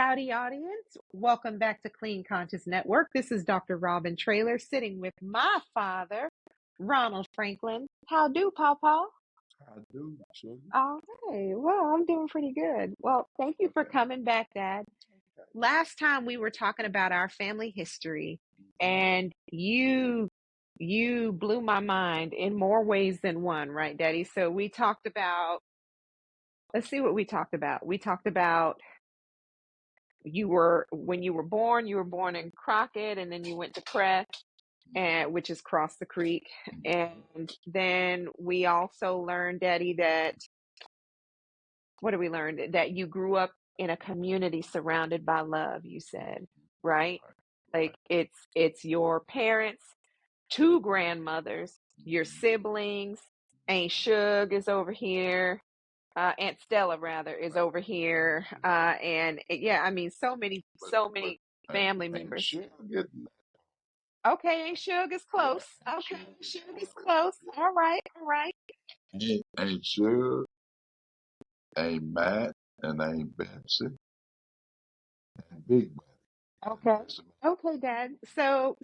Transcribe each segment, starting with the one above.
Howdy, audience. Welcome back to Clean Conscious Network. This is Dr. Robin Trailer sitting with my father, Ronald Franklin. How do, Pawpaw? I do, sugar. All right. Well, I'm doing pretty good. Well, thank you for coming back, Dad. Last time we were talking about our family history, and you blew my mind in more ways than one, right, Daddy? So we talked about, let's see what we talked about. We talked about when you were born in Crockett, and then you went to Crest, and which is across the creek. And then we also learned, Daddy, that what did we learn? That you grew up in a community surrounded by love, you said, right? Like it's your parents, two grandmothers, your siblings, Aunt Shug is over here, Aunt Stella rather is over here, and yeah, I mean so many family members. Okay, Aunt Shug is close. Okay, Aunt Shug is close. All right. Ain't Sugar, ain't Matt, and ain't Betsy, and Big Buddy. Okay. Okay, Dad. So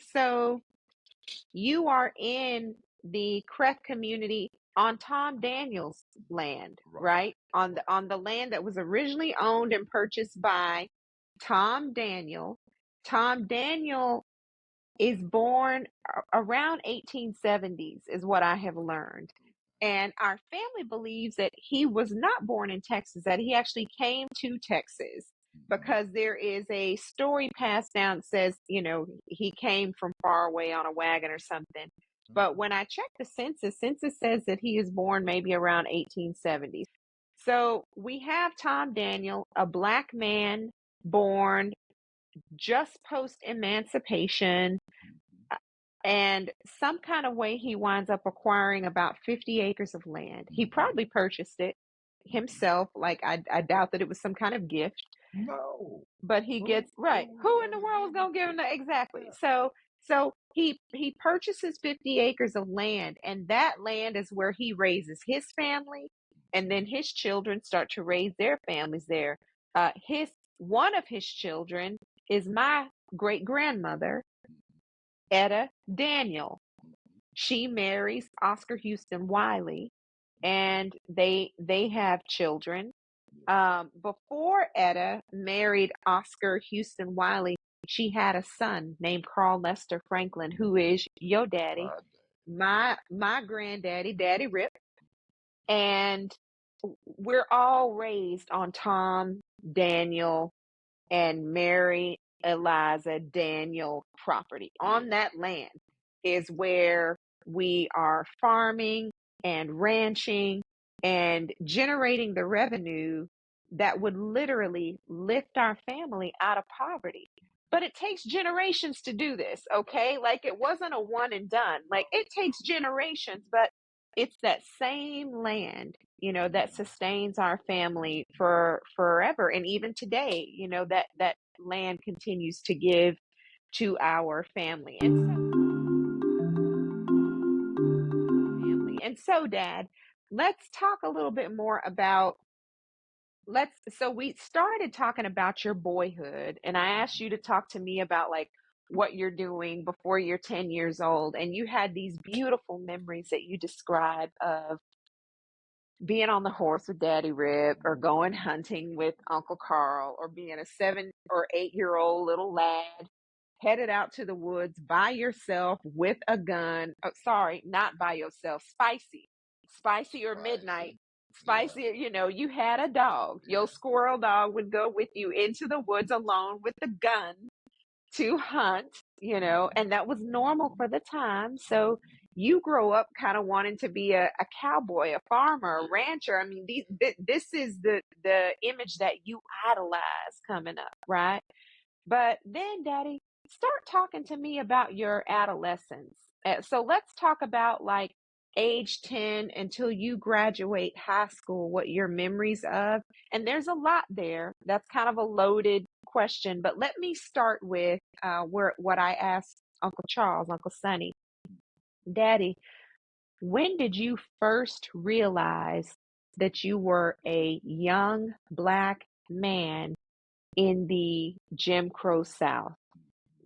you are in the Creth community on Tom Daniel's land, right? On the land that was originally owned and purchased by Tom Daniel. Tom Daniel is born around 1870s, is what I have learned. And our family believes that he was not born in Texas, that he actually came to Texas, because there is a story passed down that says, he came from far away on a wagon or something. But when I checked the census says that he is born maybe around 1870s. So we have Tom Daniel, a black man born just post emancipation, and some kind of way he winds up acquiring about 50 acres of land. He probably purchased it himself. Like, I doubt that it was some kind of gift. No. But he gets, right. Who in the world is going to give him that? Exactly. So he purchases 50 acres of land, and that land is where he raises his family, and then his children start to raise their families there. One of his children is my great grandmother, Etta Daniel. She marries Oscar Houston Wiley, and they have children. Before Etta married Oscar Houston Wiley, she had a son named Carl Lester Franklin, who is your daddy, my granddaddy, Daddy Rip. And we're all raised on Tom Daniel and Mary Eliza Daniel property. On that land is where we are farming and ranching and generating the revenue that would literally lift our family out of poverty. But it takes generations to do this, okay? Like, it wasn't a one and done. Like, it takes generations, but it's that same land, that sustains our family for forever. And even today, that land continues to give to our family. And so, Dad, let's talk a little bit more about so we started talking about your boyhood, and I asked you to talk to me about like what you're doing before you're 10 years old, and you had these beautiful memories that you described of being on the horse with Daddy Rip, or going hunting with Uncle Carl, or being a 7 or 8-year-old little lad headed out to the woods by yourself with a gun. Oh, sorry, not by yourself. Spicy or Midnight. Spicy, you had a dog. Your squirrel dog would go with you into the woods alone with a gun to hunt, and that was normal for the time. So you grow up kind of wanting to be a cowboy, a farmer, a rancher. I mean, this is the image that you idolize coming up, right? But then, Daddy, start talking to me about your adolescence. So let's talk about like age 10 until you graduate high school, what your memories of. And there's a lot there. That's kind of a loaded question, but let me start with what I asked Uncle Charles, Uncle Sonny. Daddy, when did you first realize that you were a young black man in the Jim Crow South.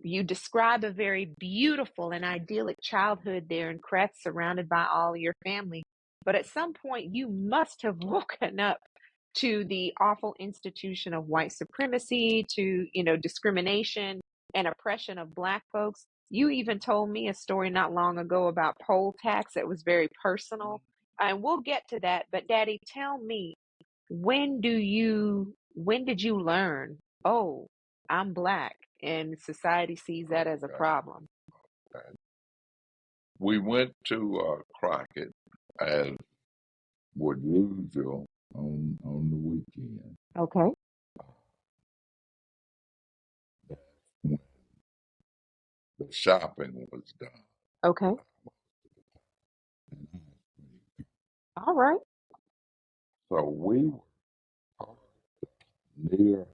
You describe a very beautiful and idyllic childhood there in Crest, surrounded by all your family. But at some point, you must have woken up to the awful institution of white supremacy, to, discrimination and oppression of Black folks. You even told me a story not long ago about poll tax that was very personal. And we'll get to that. But Daddy, tell me, when did you learn, oh, I'm Black, and society sees that as a Okay. problem? And we went to Crockett as would usual on the weekend. Okay. That's when the shopping was done. Okay. And I was pretty- All right. So we were parked near a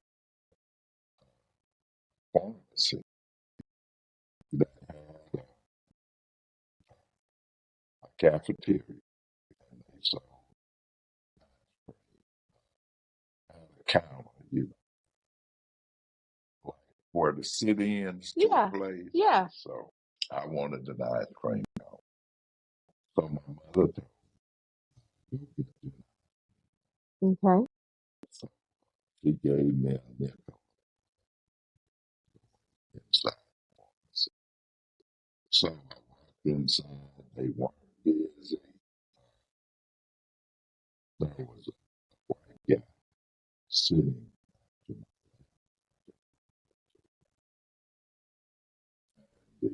pharmacy that had a cafeteria. And they sold had a counter, like where the sit-ins took Yeah. place. Yeah. So I wanted an ice cream cone. So my mother told me, "Go get you." Okay. So she gave me a nickel inside. So I walked inside. They weren't busy. There was a white guy sitting to the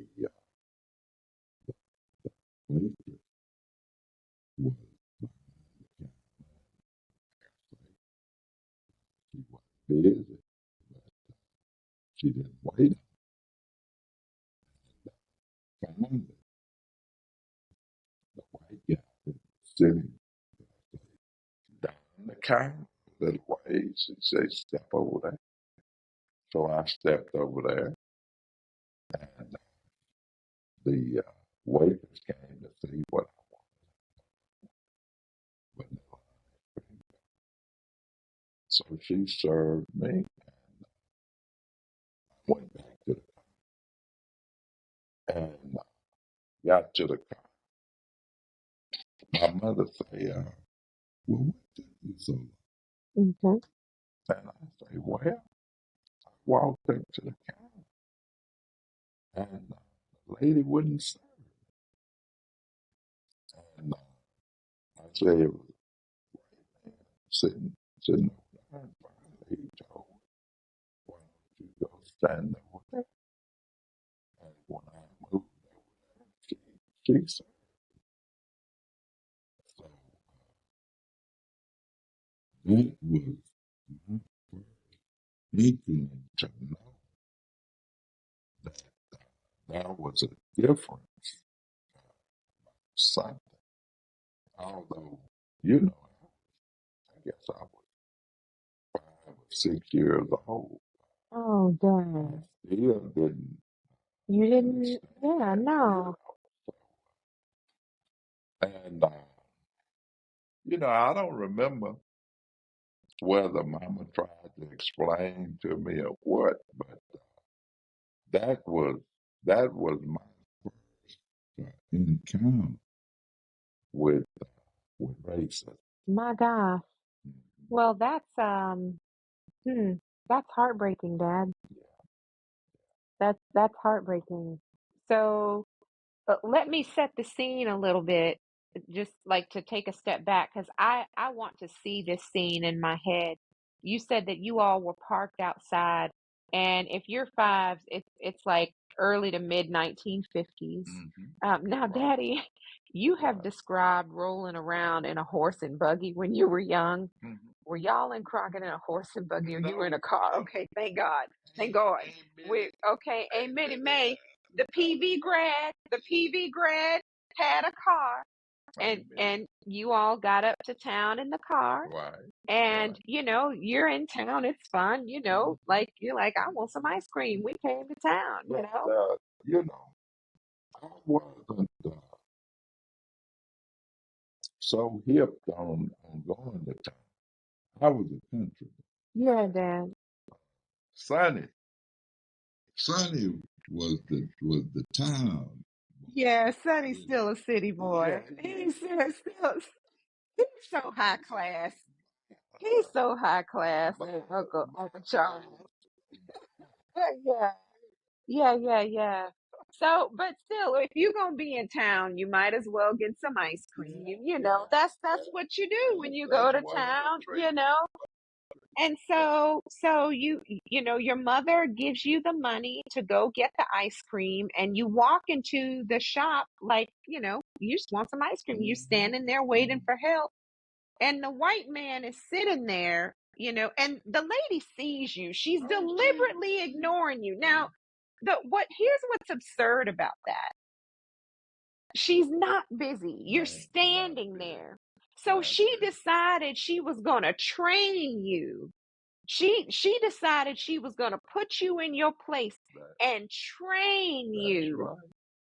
waitress was she was busy, but she didn't wait. Found the white guy that was sitting down the counter a little ways. He said, "Step over there." So I stepped over there, and the waitress came to see what I wanted. But no. So she served me. Went back to the car and got to the car. My mother say, "Well, what took you so long?" Okay. And I say, "Well, I walked up to the counter, and the lady wouldn't serve." And I said, "It was sitting over there." And finally he told me, "Why don't you go stand over there?" And when I moved over there, she said, so that was my first inkling to know that there was a difference, something. Although, you know, I guess I was 5 or 6 years old. Oh, I Dad. still didn't You didn't, understand yeah, that, no. And, I don't remember whether Mama tried to explain to me or what, but that was that was my first encounter with racism. My gosh. Mhm. Well, that's heartbreaking, Dad. That's heartbreaking. So, let me set the scene a little bit, just like to take a step back, because I want to see this scene in my head. You said that you all were parked outside, and if you're fives, it's like early to mid 1950s. Mhm. Now, Right, Daddy, you have right. described rolling around in a horse and buggy when you were young. Mhm. Were y'all in Crockett in a horse and buggy, or you were in No, a car? Okay, thank God. Thank God. Minnie, Okay, ain't amen, Minnie May. there. The PV grad had a car, and Ain't Minnie. and you all got up to town in the car, Right, and right. you're in town, it's fun, Mhm. like you're like, I want some ice cream. We came to town, But I wasn't so hip on going to town. I was a country. Yeah, Dad. Sonny. Sonny was the town. Yeah, Sonny's still a city boy. He's so high class. He's so high class, Uncle Charles. Yeah, yeah. So, but still, if you're gonna be in town, you might as well get some ice cream. That's what you do when you go to town. And so your mother gives you the money to go get the ice cream, and you walk into the shop like, you just want some ice cream. You're standing there waiting for help, and the white man is sitting there, and the lady sees you. She's deliberately ignoring you. Now, here's what's absurd about that. She's not busy. You're standing there. So she decided she was going to train you. She decided she was going to put you in your place and train you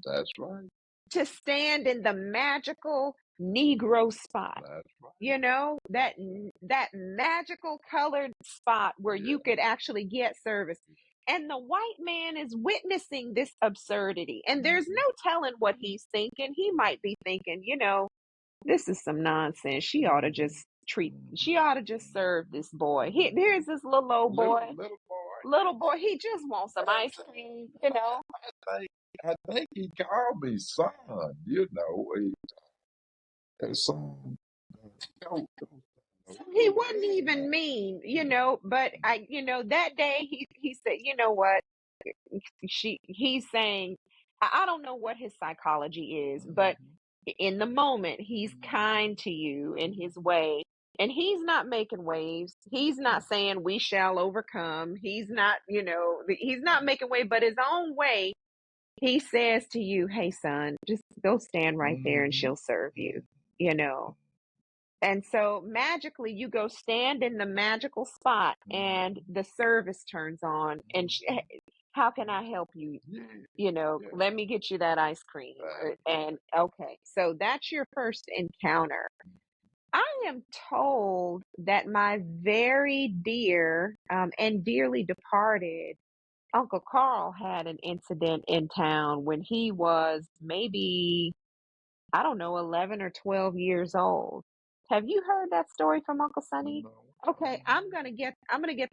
That's right. to stand in the magical Negro spot. That's right. That magical colored spot where you could actually get service. And the white man is witnessing this absurdity. And there's no telling what he's thinking. He might be thinking, this is some nonsense. She ought to just serve this boy. Here's this little old boy. Little boy, he just wants some ice cream. I think he called me son. Son. He wasn't even mean, but that day he said, you know what? He's saying, I don't know what his psychology is, but in the moment, he's kind to you in his way. And he's not making waves. He's not saying we shall overcome. He's not, he's not making way, but his own way. He says to you, hey, son, just go stand right there and she'll serve you. And so magically, you go stand in the magical spot and the service turns on. And how can I help you? Let me get you that ice cream. And okay, so that's your first encounter. I am told that my very dear and dearly departed Uncle Carl had an incident in town when he was maybe, I don't know, 11 or 12 years old. Have you heard that story from Uncle Sonny? No. Okay, I'm gonna get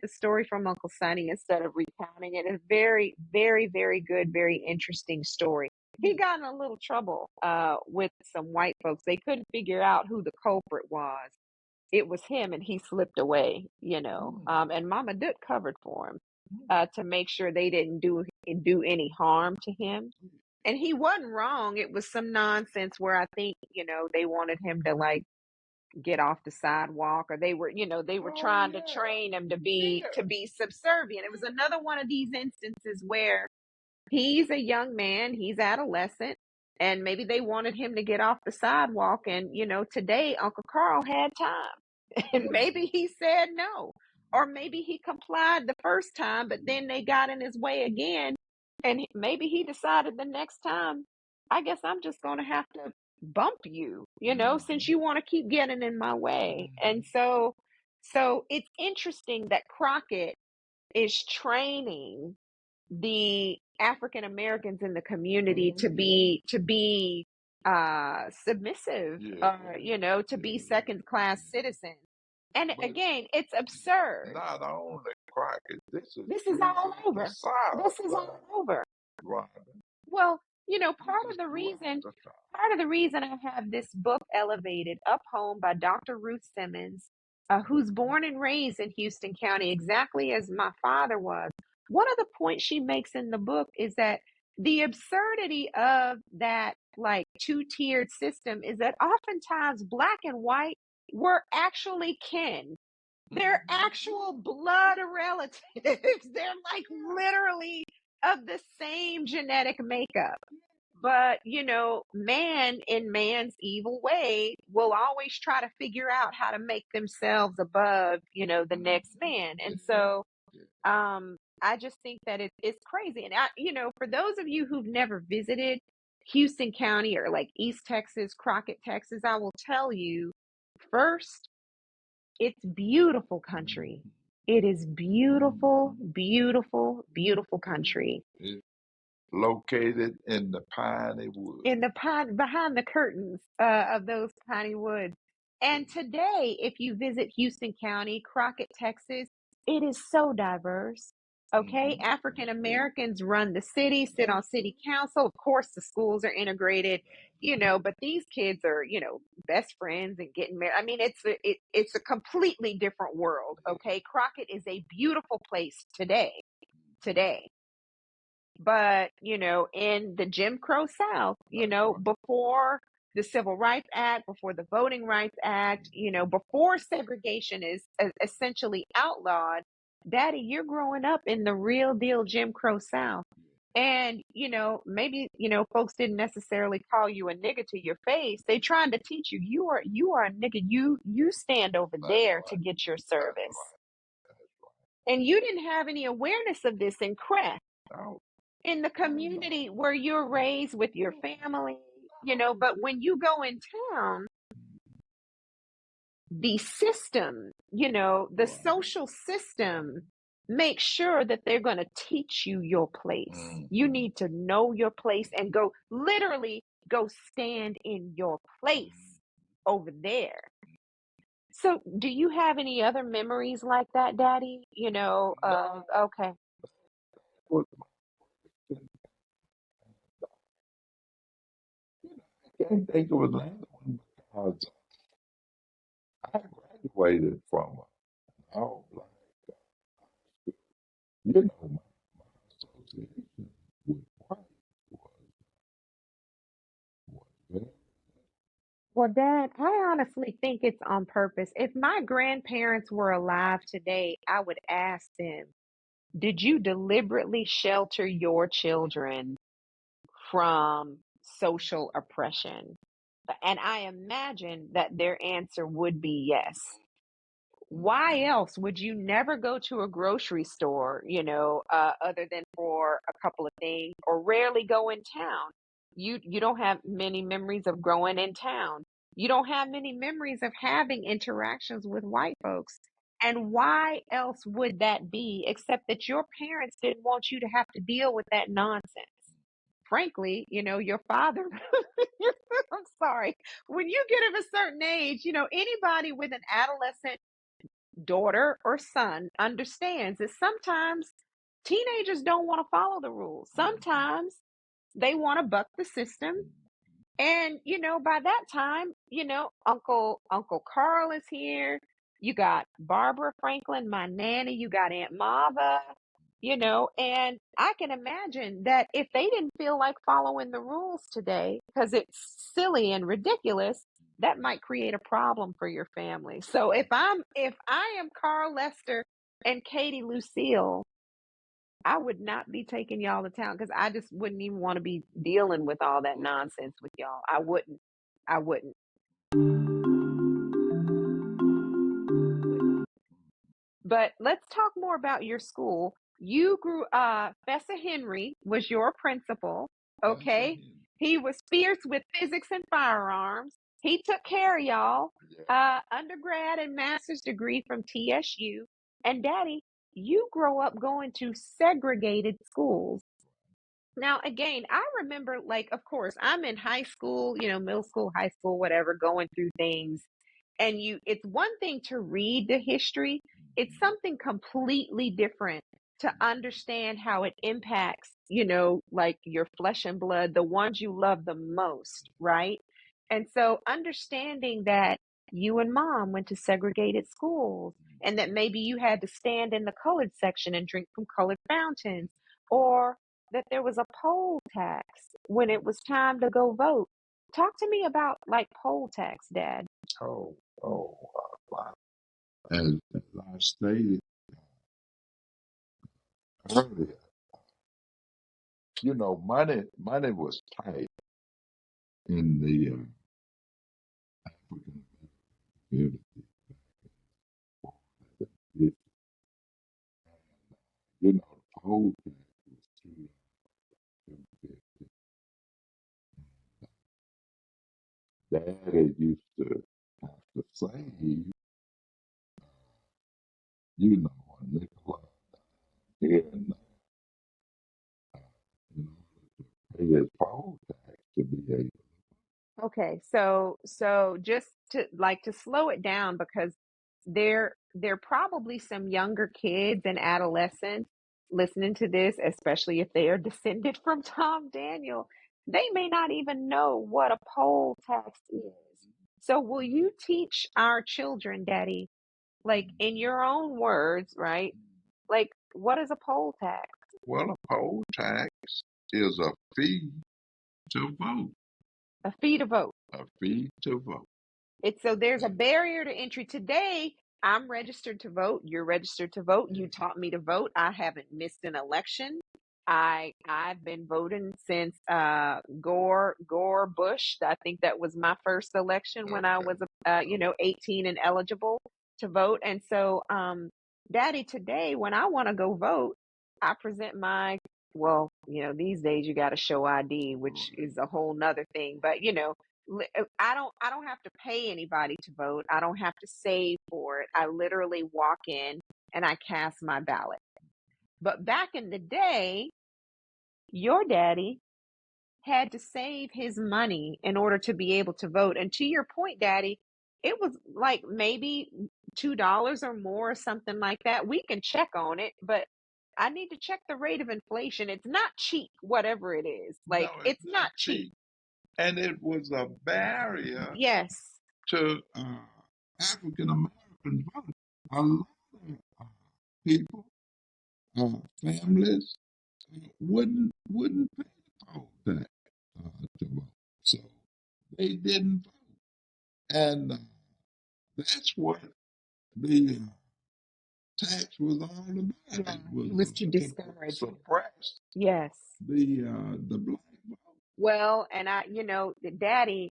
the story from Uncle Sonny instead of recounting it. It's a very, very, very good, very interesting story. He got in a little trouble with some white folks. They couldn't figure out who the culprit was. It was him, and he slipped away, and Mama Doot covered for him to make sure they didn't do any harm to him. And he wasn't wrong. It was some nonsense where I think, they wanted him to like get off the sidewalk, or they were trying to train him to be subservient. It was another one of these instances where he's a young man, he's adolescent, and maybe they wanted him to get off the sidewalk. And, today Uncle Carl had time. And maybe he said no. Or maybe he complied the first time, but then they got in his way again. And maybe he decided the next time, I guess I'm just going to have to bump you, since you want to keep getting in my way. And so it's interesting that Crockett is training the African Americans in the community to be submissive, to be second class citizens. And again, it's absurd. Not only Crockett. This is all over. This is all over. Right. Well, part of the reason I have this book elevated up home by Dr. Ruth Simmons, who's born and raised in Houston County, exactly as my father was. One of the points she makes in the book is that the absurdity of that like two-tiered system is that oftentimes black and white were actually kin. They're actual blood relatives. They're like literally of the same genetic makeup. But, man in man's evil way will always try to figure out how to make themselves above, the next man. And so I just think that it's crazy. And, for those of you who've never visited Houston County or like East Texas, Crockett, Texas, I will tell you first, it's beautiful country. It is beautiful, beautiful, beautiful country. It's located in the piney woods. In the pine behind the curtains of those piney woods. And today, if you visit Houston County, Crockett, Texas, it is so diverse. Okay, African Americans run the city, sit on city council. Of course, the schools are integrated, but these kids are, best friends and getting married. I mean, it's a completely different world. Okay, Crockett is a beautiful place today. But, in the Jim Crow South, before the Civil Rights Act, before the Voting Rights Act, before segregation is essentially outlawed, Daddy, you're growing up in the real deal Jim Crow South. And, maybe, folks didn't necessarily call you a nigga to your face. They trying to teach you, you are a nigga. You stand over there to get your service. And you didn't have any awareness of this in Crest, in the community where you're raised with your family, but when you go in town, the system, the social system makes sure that they're going to teach you your place. You need to know your place and literally go stand in your place over there. So do you have any other memories like that, Daddy? Okay. Well, I can't think of another one because I graduated from an all black, my association with white was very Well, Dad, I honestly think it's on purpose. If my grandparents were alive today, I would ask them, did you deliberately shelter your children from social oppression? And I imagine that their answer would be yes. Why else would you never go to a grocery store, other than for a couple of things, or rarely go in town? You don't have many memories of growing in town. You don't have many memories of having interactions with white folks. And why else would that be except that your parents didn't want you to have to deal with that nonsense? Frankly, your father, I'm sorry, when you get of a certain age, anybody with an adolescent daughter or son understands that sometimes teenagers don't want to follow the rules. Sometimes they want to buck the system. And, by that time, Uncle Carl is here. You got Barbara Franklin, my nanny. You got Aunt Mava, and I can imagine that if they didn't feel like following the rules today because it's silly and ridiculous, that might create a problem for your family. So if I am Carl Lester and Katie Lucille, I would not be taking y'all to town because I just wouldn't even want to be dealing with all that nonsense with y'all. I wouldn't. I wouldn't. But let's talk more about your school. You grew Fessa Henry was your principal, okay? He was fierce with physics and firearms. He took care of y'all. Undergrad and master's degree from TSU. And Daddy, you grow up going to segregated schools. Now, again, I remember, like, of course, I'm in high school, middle school, high school, whatever, going through things. And it's one thing to read the history, it's something completely different to understand how it impacts, like your flesh and blood, the ones you love the most, right? And so understanding that you and mom went to segregated schools and that maybe you had to stand in the colored section and drink from colored fountains, or that there was a poll tax when it was time to go vote. Talk to me about like poll tax, Dad. oh, oh, wow. As I stated earlier, money was tight in the African community. It, the whole thing was $2.50. Daddy used to have to save, here in order to pay his poll tax to be able. Okay, so just to slow it down, because there are probably some younger kids and adolescents listening to this, especially if they are descended from Tom Daniel. They may not even know what a poll tax is. So will you teach our children, Daddy, like in your own words, right? Like, what is a poll tax? Well, a poll tax is a fee to vote. A fee to vote. A fee to vote. It's so there's a barrier to entry. Today, I'm registered to vote. You're registered to vote. You taught me to vote. I haven't missed an election. I've been voting since Gore Bush. I think that was my first election when I was 18 and eligible to vote. And so Daddy, today when I want to go vote, I present my, well, these days you got to show ID, which is a whole nother thing. But I don't have to pay anybody to vote. I don't have to save for it. I literally walk in and I cast my ballot. But back in the day, your daddy had to save his money in order to be able to vote. And to your point, Daddy, it was like maybe $2 or more, or something like that. We can check on it, but I need to check the rate of inflation. It's not cheap, whatever it is. Like, No, it's not cheap. And it was a barrier Yes. to African American voters. A lot of people, families, wouldn't pay the poll tax to vote, so they didn't vote, and that's what the tax was all about. Yeah, It it was to discourage. suppress Yes. the black vote. Well, and Daddy,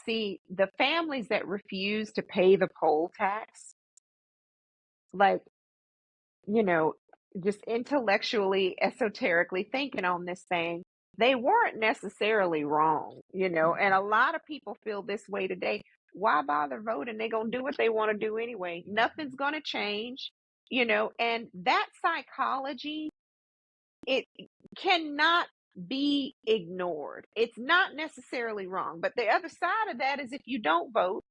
see, the families that refuse to pay the poll tax, like, just intellectually, esoterically thinking on this thing, they weren't necessarily wrong, and a lot of people feel this way today. Why bother voting? They're going to do what they want to do anyway. Nothing's going to change, and that psychology, it cannot be ignored. It's not necessarily wrong. But the other side of that is, if you don't vote,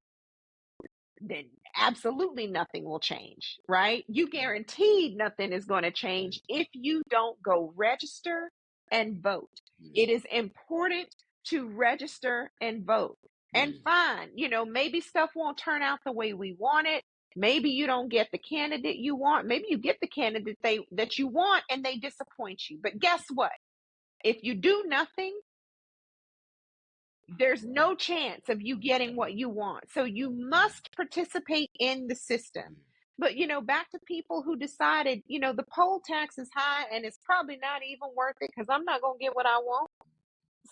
then absolutely nothing will change, right? You guaranteed nothing is going to change if you don't go register and vote. It is important to register and vote. And fine, maybe stuff won't turn out the way we want it. Maybe you don't get the candidate you want. Maybe you get the candidate that you want and they disappoint you. But guess what? If you do nothing, there's no chance of you getting what you want. So you must participate in the system. But, back to people who decided, the poll tax is high and it's probably not even worth it because I'm not going to get what I want.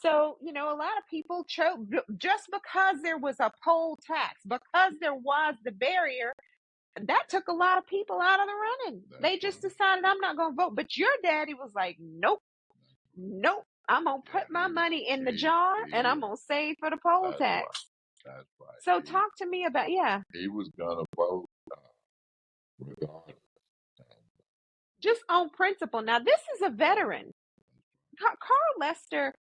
So, a lot of people chose, just because there was a poll tax, because there was the barrier, that took a lot of people out of the running. They just decided, I'm not going to vote. But your daddy was like, nope. I'm going to put my money in the jar and I'm going to save for the poll tax. That's right. So talk to me about, He was going to vote regardless. Just on principle. Now, this is a veteran. Carl Lester,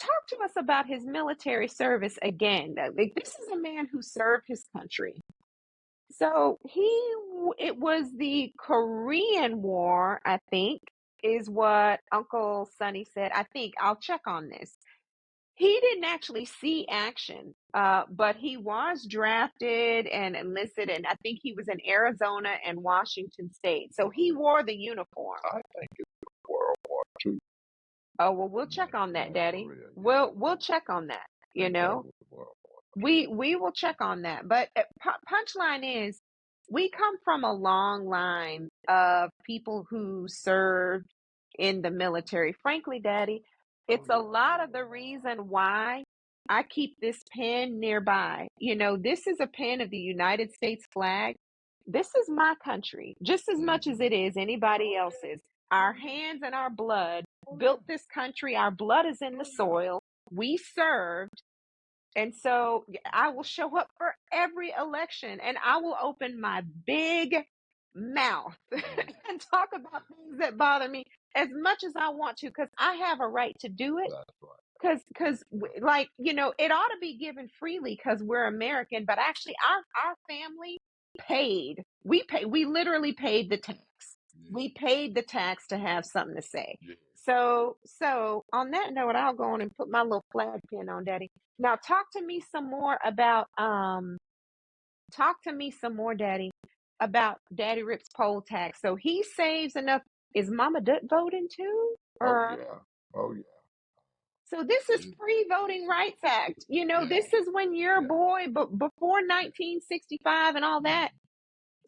talk to us about his military service again. This is a man who served his country. So it was the Korean War, I think, is what Uncle Sonny said. I think I'll check on this. He didn't actually see action, but he was drafted and enlisted, and I think he was in Arizona and Washington State. So he wore the uniform. I think it's World War II. Oh, well, we'll check on that, Daddy. We'll check on that. We will check on that. But punchline is, we come from a long line of people who served in the military. Frankly, Daddy, it's a lot of the reason why I keep this pen nearby. This is a pen of the United States flag. This is my country, just as much as it is anybody else's. Our hands and our blood built this country. Our blood is in the soil. We served. And so I will show up for every election and I will open my big mouth and talk about things that bother me as much as I want to, because I have a right to do it. That's right. Because like, you know, it ought to be given freely because we're American, but actually our family paid. We literally paid the tax. We paid the tax to have something to say. Yeah. So on that note, I'll go on and put my little flag pin on, Daddy. Now talk to me some more about Daddy, about Daddy Rip's poll tax. So he saves enough. Is Mama Dut voting too? Oh yeah. Oh yeah. So this is pre-Voting Rights Act. You know, this is when you're a boy, but before 1965 and all that.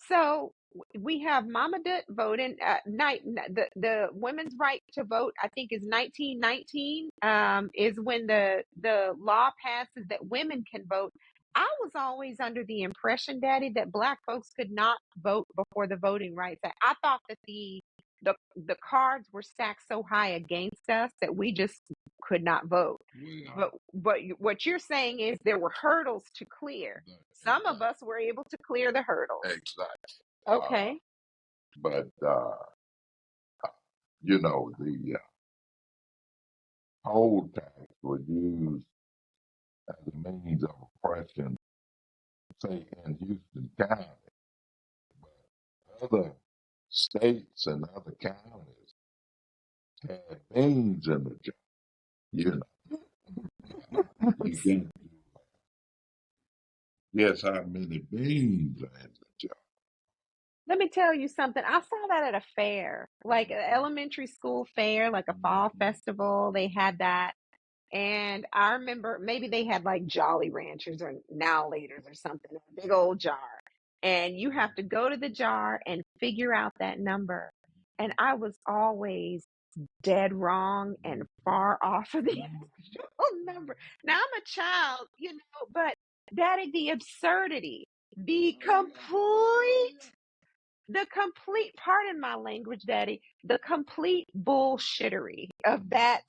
So we have Mama Dut voting. The women's right to vote, I think, is 1919. Is when the law passes that women can vote. I was always under the impression, Daddy, that Black folks could not vote before the Voting Rights Act. I thought that the cards were stacked so high against us that we just could not vote. But what you're saying is there were hurdles to clear. Some of us were able to clear the hurdles. Exactly. Okay. But you know, the poll tax was used as a means of oppression, say in Houston County, but other states and other counties had beans in the jar. You know, you can guess how many beans are in the jar. Let me tell you something. I saw that at a fair, like an elementary school fair, like a fall festival. They had that. And I remember maybe they had like Jolly Ranchers or Now Laters or something, a big old jar. And you have to go to the jar and figure out that number. And I was always dead wrong and far off of the actual number. Now I'm a child, you know, but Daddy, the absurdity, pardon my language, Daddy, the complete bullshittery of that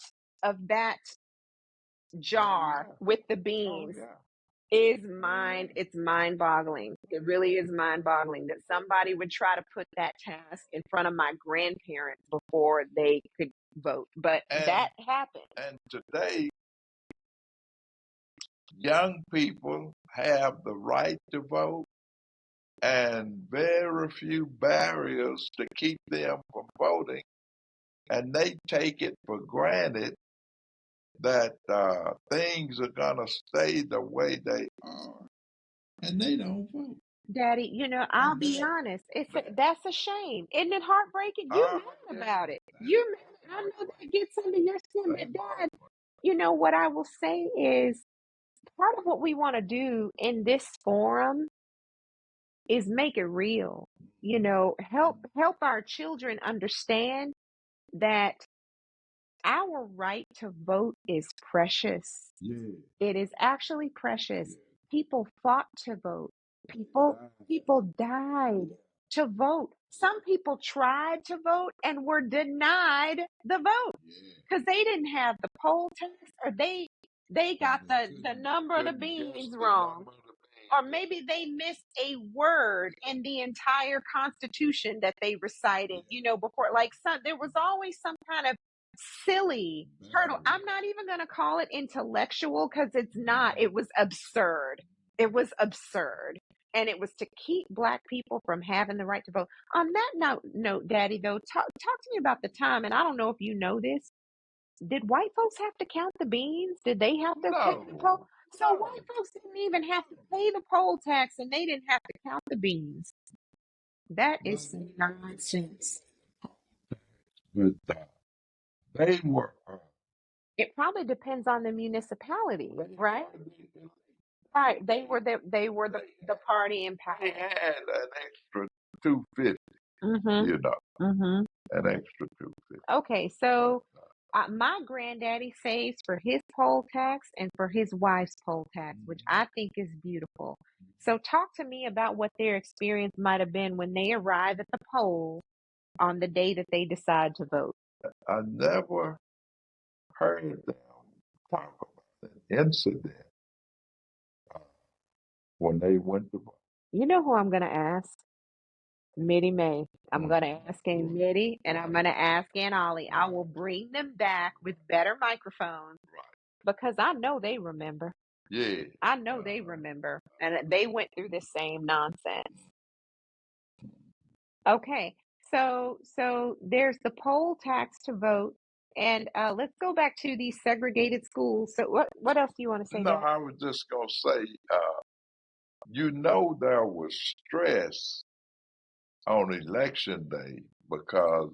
jar with the beans is it's mind boggling. It really is mind boggling that somebody would try to put that task in front of my grandparents before they could vote. But that happened. And today, young people have the right to vote and very few barriers to keep them from voting. And they take it for granted that things are going to stay the way they are. And they don't vote. Daddy, you know, I'll be honest. That's a shame. Isn't it heartbreaking? You're mad about it. You're mad. I know that gets under your skin. But Dad, you know, what I will say is part of what we want to do in this forum is make it real. You know, help our children understand that our right to vote is precious. Yeah. It is actually precious. People fought to vote. People died to vote. Some people tried to vote and were denied the vote because they didn't have the poll tax, or they got the number of the beans wrong. Or maybe they missed a word in the entire Constitution that they recited, you know, before. Like there was always some kind of silly hurdle. I'm not even going to call it intellectual because it's not. It was absurd. It was absurd. And it was to keep Black people from having the right to vote. On that note, Daddy, though, talk to me about the time. And I don't know if you know this. Did white folks have to count the beans? Did they have to pay the poll? So white folks didn't even have to pay the poll tax, and they didn't have to count the beans. That is some nonsense. But they were. It probably depends on the municipality, right? Right. They were the party in power. They had an extra $250. Mm-hmm. You know, Mm-hmm. an extra $250. Okay, so my granddaddy saves for his poll tax and for his wife's poll tax, which I think is beautiful. So talk to me about what their experience might have been when they arrive at the poll on the day that they decide to vote. I never heard them talk about an incident when they went to vote. You know who I'm going to ask? Mitty May. I'm Mm. going to ask Aunt Mitty and I'm going to ask Aunt Ollie. I will bring them back with better microphones Right. because I know they remember. Yeah. I know they remember. And they went through the same nonsense. Okay. So there's the poll tax to vote. And let's go back to these segregated schools. So what else do you want to say, No, Dad? I was just gonna say, there was stress on election day because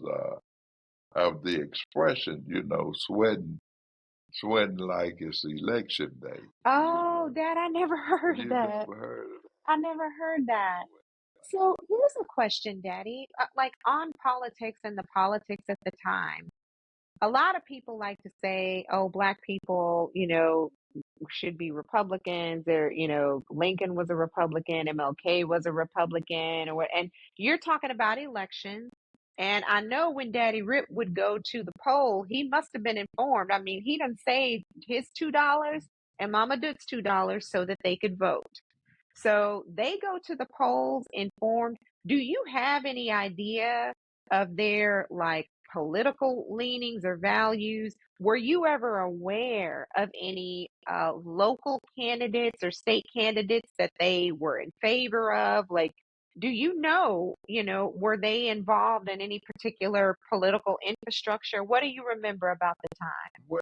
of the expression, sweating like it's election day. Oh, Dad, I never heard You that. never heard of I never heard that. So here's a question, Daddy. Like on politics and the politics at the time, a lot of people like to say, oh, Black people, should be Republicans. Or, Lincoln was a Republican, MLK was a Republican, or what. And you're talking about elections. And I know when Daddy Rip would go to the poll, he must have been informed. I mean, he done saved his $2 and Mama Duke's $2 so that they could vote. So they go to the polls informed. Do you have any idea of their like political leanings or values? Were you ever aware of any local candidates or state candidates that they were in favor of? Like, do were they involved in any particular political infrastructure? What do you remember about the time? Well,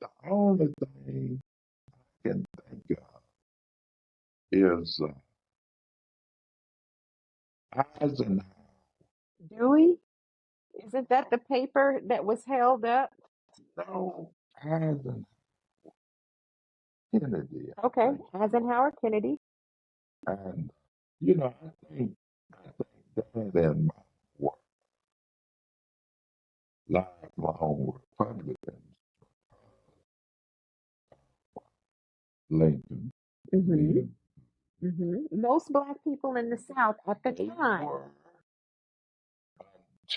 the only thing I can think of is Eisenhower. Dewey? Isn't that the paper that was held up? No, Eisenhower Kennedy, I Okay, think. Eisenhower, Kennedy. And I think that and my were lifelong Republicans, Lincoln, Mm-hmm. being Mm-hmm. Most Black people in the South at the they time. were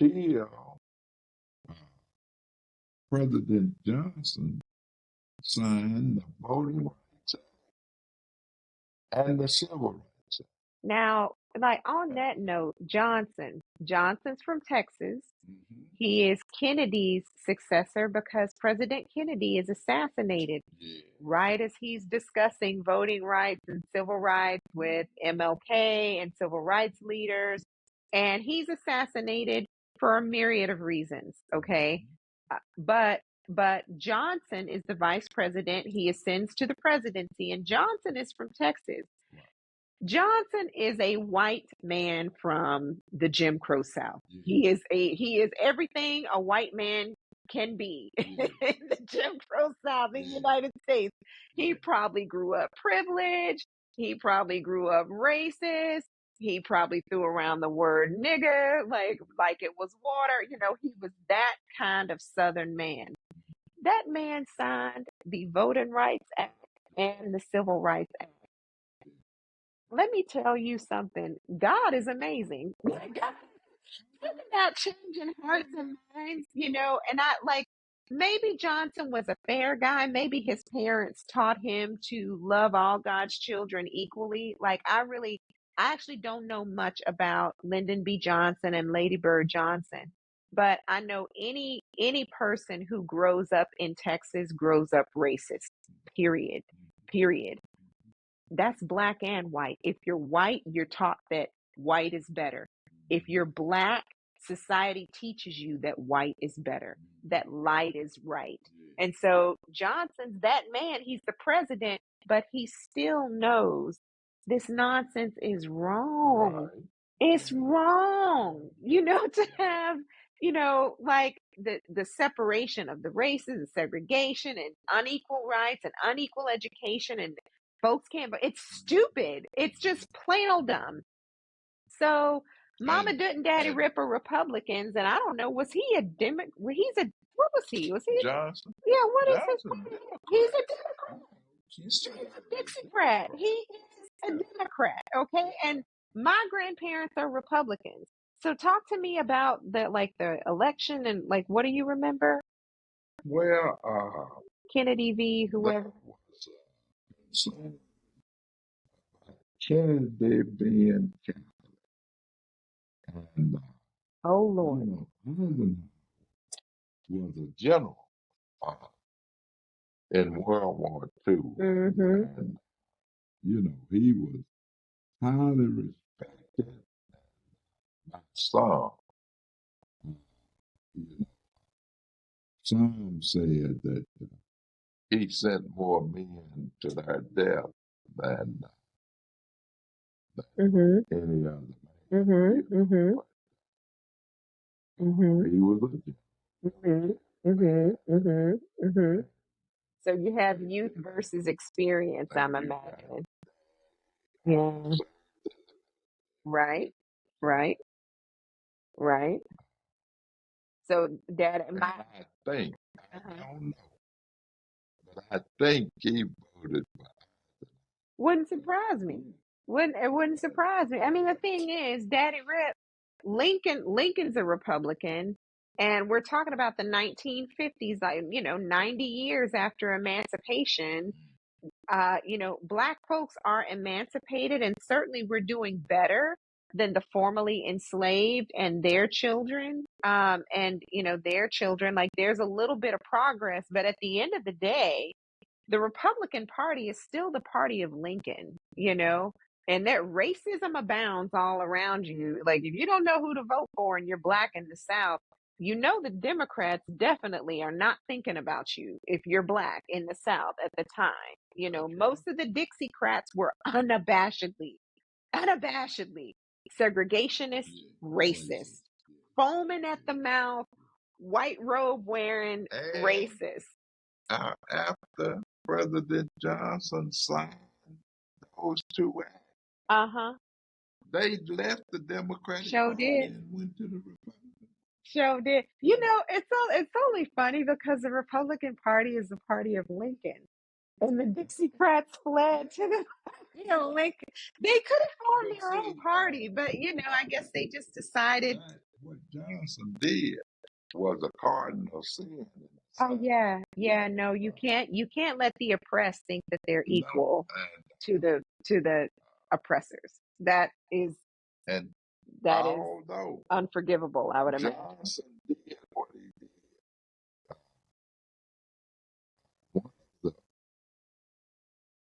until President Johnson signed the Voting Rights Act and the Civil Rights Act. Now, like on that note, Johnson's from Texas. Mm-hmm. He is Kennedy's successor because President Kennedy is assassinated Yeah. right as he's discussing voting rights and civil rights with MLK and civil rights leaders. And he's assassinated for a myriad of reasons. Okay. But Johnson is the vice president. He ascends to the presidency, and Johnson is from Texas. Johnson is a white man from the Jim Crow South. Yeah. He is everything a white man can be Yeah. in the Jim Crow South in the United States. He probably grew up privileged. He probably grew up racist. He probably threw around the word nigger like it was water. He was that kind of Southern man. That man signed the Voting Rights Act and the Civil Rights Act. Let me tell you something. God is amazing. God is about changing hearts and minds, and I like maybe Johnson was a fair guy. Maybe his parents taught him to love all God's children equally. I actually don't know much about Lyndon B. Johnson and Lady Bird Johnson, but I know any person who grows up in Texas grows up racist. Period. Period. That's Black and white. If you're white, you're taught that white is better. If you're Black, society teaches you that white is better, that light is right. And so Johnson's that man, he's the president, but he still knows this nonsense is wrong. Right. It's wrong, to have, like the separation of the races and segregation and unequal rights and unequal education and folks can't, but it's stupid. It's just plain old dumb. So Mama And Dutton Daddy Rip are Republicans, and I don't know, was he a Democrat? What was he? Was he? Johnson, Yeah, what is his? Johnson, He's Democrat. a Democrat. He's a Dixiecrat. He is a Democrat. Okay, and my grandparents are Republicans. So talk to me about the election and what do you remember? Well, Kennedy v. that whoever. was so Kennedy being Catholic, and Oh Lord. Eisenhower was a general uh, in World War II, Mm-hmm. and he was highly respected by some. You know, some said that he sent more men to their death than Mm-hmm. any other man. Mm-hmm. Mm-hmm. But Mm-hmm. he was a general. Mm-hmm. Mm-hmm. Mm-hmm. Mm-hmm. So you have youth versus experience, I'm And you got imagining. Yeah. Right. Right. Right. So Dad, and my I think, I uh don't know, but I think he voted for wouldn't surprise me. It wouldn't surprise me. I mean, the thing is, Daddy Rip, Lincoln's a Republican, and we're talking about the 1950s, like 90 years after emancipation. Black folks are emancipated, and certainly we're doing better than the formerly enslaved and their children, and their children. Like there's a little bit of progress, but at the end of the day, the Republican Party is still the party of Lincoln, and that racism abounds all around you. Like if you don't know who to vote for and you're black in the South, the Democrats definitely are not thinking about you if you're black in the South at the time. Most of the Dixiecrats were unabashedly segregationist, racist, foaming at the mouth, white robe wearing and racist. after President Johnson signed those two acts, Uh-huh. they left the Democratic Sure Party did. and went to the Republican. Sure did. It's only funny because the Republican Party is the party of Lincoln. And the Dixiecrats fled to the Lincoln. They could have formed But their own see, party, but I guess they just decided. what Johnson did was a cardinal sin in the Oh South. yeah. No, you can't let the oppressed think that they're No, equal to the oppressors. and That is although unforgivable, I would imagine. Johnson did what he did, one of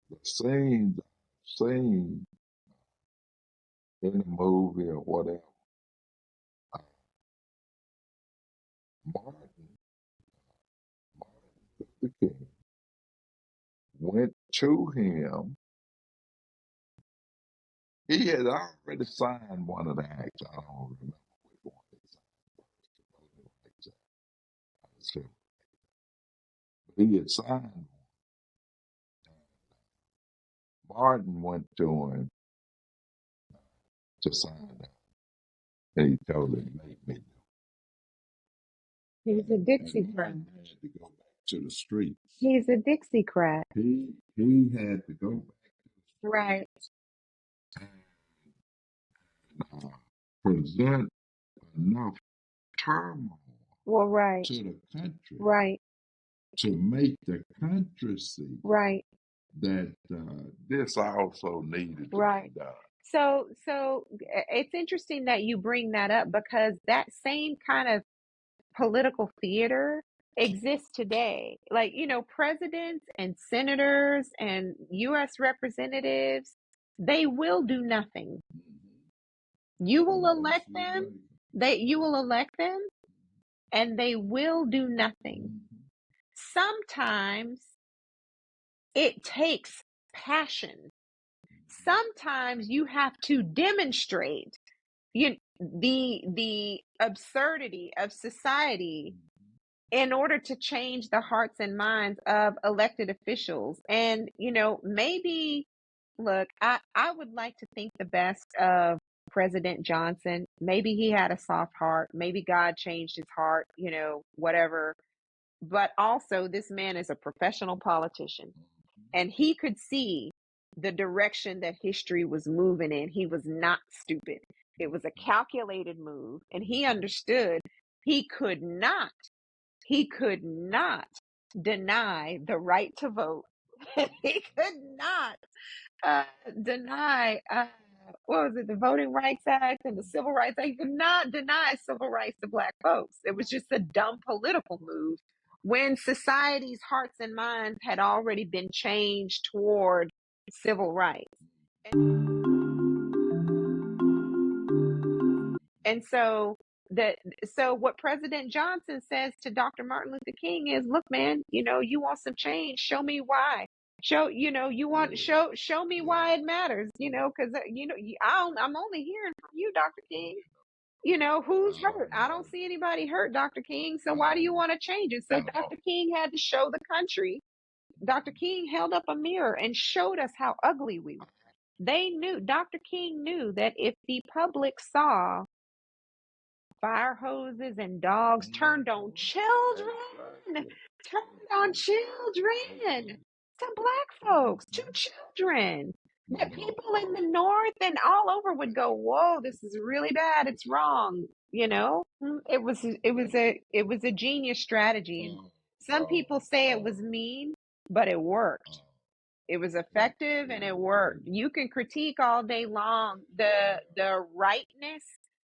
the scenes in the movie or whatever, uh, Martin, Martin Luther King went to him. He had already signed one of the acts. I don't remember which one he signed first. But he had signed one. Martin went to him to sign it, and he told him, "Make me do He's a it." And Dixiecrat. Martin had to go back to the streets. He's a Dixiecrat. He had to go back Right. and present enough turmoil Well, right. to the country Right. to make the country see Right. that this also needed to Right. be done. So it's interesting that you bring that up because that same kind of political theater exists today. Like, presidents and senators and US representatives, they will do nothing. You will elect them, you will elect them and they will do nothing. Sometimes it takes passion. Sometimes you have to demonstrate the absurdity of society in order to change the hearts and minds of elected officials. And maybe look, I would like to think the best of President Johnson. Maybe he had a soft heart, maybe God changed his heart, whatever. But also this man is a professional politician and he could see the direction that history was moving in. He was not stupid. It was a calculated move, and he understood he could not deny the right to vote He could not uh, deny what was it, the Voting Rights Act and the Civil Rights Act. He could not deny civil rights to black folks. It was just a dumb political move when society's hearts and minds had already been changed toward civil rights. And so that so what President Johnson says to Dr. Martin Luther King is, look, man, you want some change, show me why. Show me why it matters, because I'm only hearing from you, Dr. King. Who's hurt? I don't see anybody hurt, Dr. King. So why do you want to change it? So Dr. King had to show the country. Dr. King held up a mirror and showed us how ugly we were. Dr. King knew that if the public saw fire hoses and dogs turned on children, some black folks, two children, that people in the North and all over would go, whoa, this is really bad, it's wrong. It was a genius strategy, and some people say it was mean, but it worked. It was effective and it worked. You can critique all day long the rightness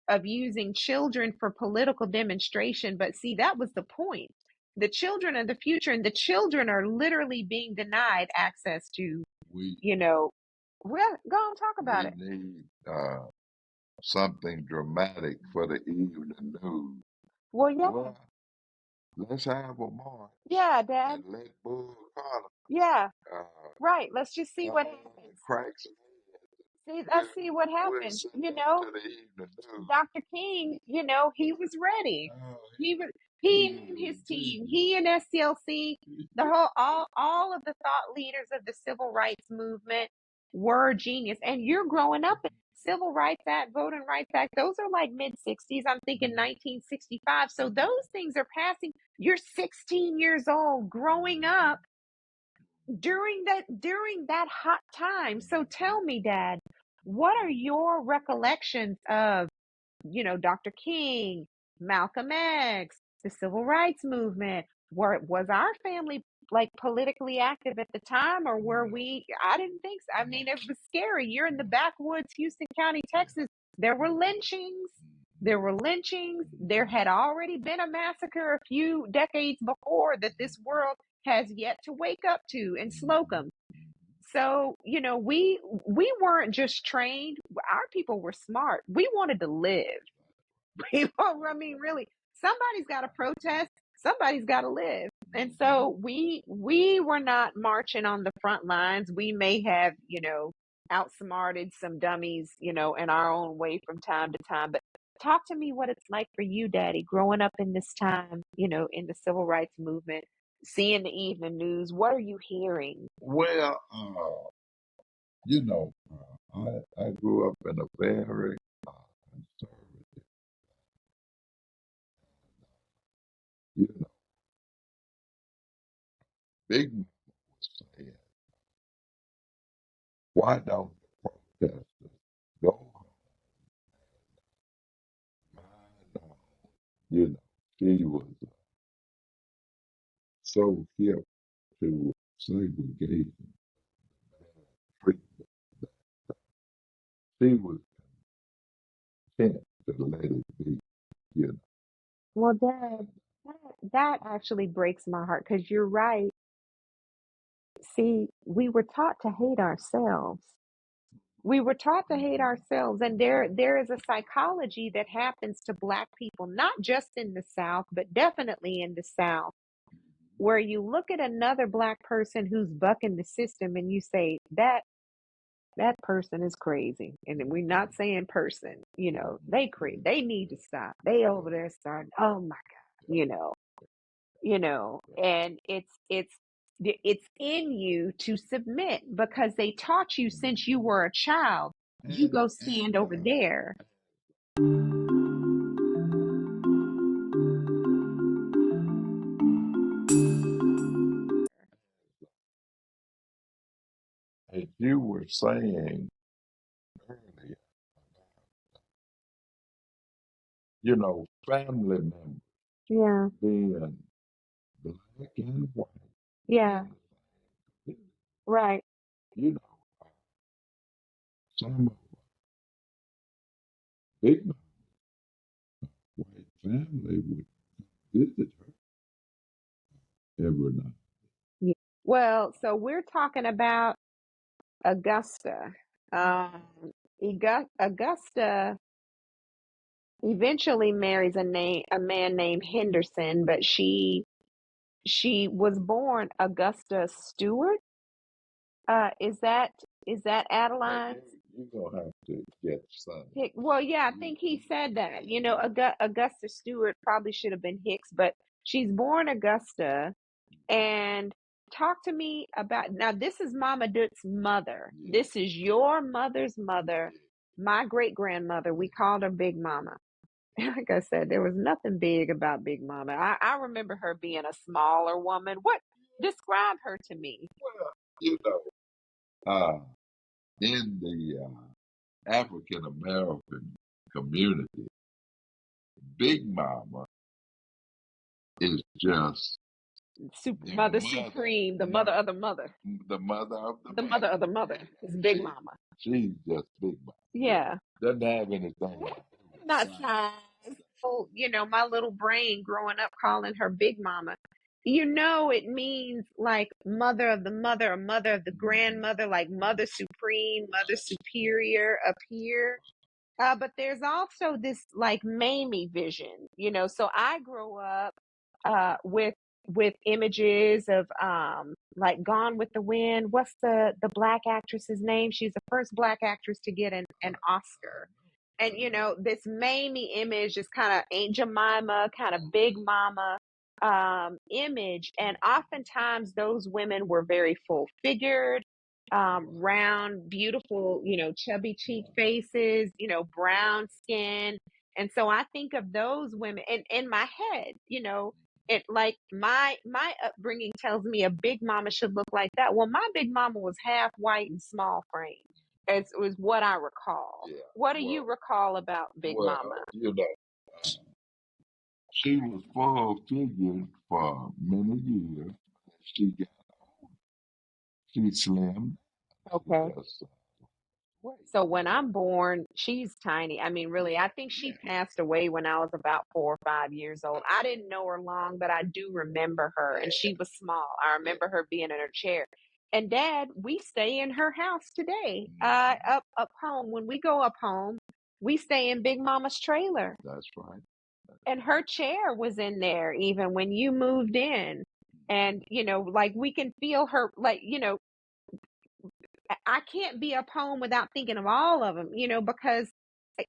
of using children for political demonstration, but see, that was the point. The children are the future, and the children are literally being denied access to, well, go on, talk about it. We need something dramatic for the evening news. Well, yeah. Well, let's have a march. Yeah, Dad. And let Bull Connor. Yeah. Right. Let's just see what happens. Cracks. Let's see what happens. Dr. King, he was ready. He and his team, he and SCLC, all of the thought leaders of the civil rights movement were genius. And you're growing up in Civil Rights Act, Voting Rights Act. Those are like mid 60s. I'm thinking 1965. So those things are passing. You're 16 years old, growing up during that hot time. So tell me, Dad, what are your recollections of, Dr. King, Malcolm X, the civil rights movement? Was our family like politically active at the time, or were we? I didn't think so. I mean, it was scary. You're in the backwoods, Houston County, Texas. There were lynchings. There had already been a massacre a few decades before that this world has yet to wake up to in Slocum. So, we weren't just trained. Our people were smart. We wanted to live. I mean, really, somebody's got to protest. Somebody's got to live. And so we were not marching on the front lines. We may have, outsmarted some dummies, in our own way from time to time. But talk to me what it's like for you, Daddy, growing up in this time, in the civil rights movement, seeing the evening news. What are you hearing? Well, I grew up in a very conservative, Big Mama was saying, why don't the protesters go home? Mind on, she was so hip to segregation, treatment. She was content to let it be, Well, Dad, that actually breaks my heart because you're right. See, we were taught to hate ourselves. And there is a psychology that happens to Black people, not just in the South, but definitely in the South, where you look at another Black person who's bucking the system and you say that person is crazy. And we're not saying person, they crazy. They need to stop. They over there starting, oh my God, and it's in you to submit because they taught you since you were a child. You go stand over there. As you were saying earlier, family members being Black and white. Yeah. Right. You know, some big white family would visit her every night. Yeah. Well, so we're talking about Augusta. Um, Augusta eventually marries a man named Henderson, but she was born Augusta Stewart. Is that Adeline's? You're gonna have to get Sonny. Well, yeah, I think he said that. Augusta Stewart probably should have been Hicks, but she's born Augusta. And talk to me about now. This is Mama Dutt's mother. Yeah. This is your mother's mother, my great grandmother. We called her Big Mama. Like I said, there was nothing big about Big Mama. I remember her being a smaller woman. What describe her to me? Well, you know, in the African American community, Big Mama is just Super the Mother mother, Supreme, the mother of the mother, the mother of the the mother. mother of the mother is Big Mama. She's just Big Mama. Yeah. Doesn't have anything. Not size. So, my little brain growing up calling her Big Mama. It means like mother of the mother or mother of the grandmother, like mother supreme, mother superior up here. But there's also this like Mamie vision, so I grew up with images of like Gone with the Wind. What's the black actress's name? She's the first black actress to get an Oscar. And this Mamie image is kind of Aunt Jemima, kind of Big Mama image. And oftentimes those women were very full figured, round, beautiful, chubby cheek faces, brown skin. And so I think of those women and in my head, it like my upbringing tells me a big mama should look like that. Well, my big mama was half white and small frame. It was what I recall. Yeah. What do you recall about Big Mama? She was full figured for many years. She got she slimmed. Okay. Just, So when I'm born, she's tiny. I mean, really, I think she passed away when I was about 4 or 5 years old. I didn't know her long, but I do remember her, and she was small. I remember her being in her chair. And Dad, we stay in her house today. Up home. When we go up home, we stay in Big Mama's trailer. That's right. And her chair was in there even when you moved in. And, like we can feel her, like, I can't be up home without thinking of all of them, because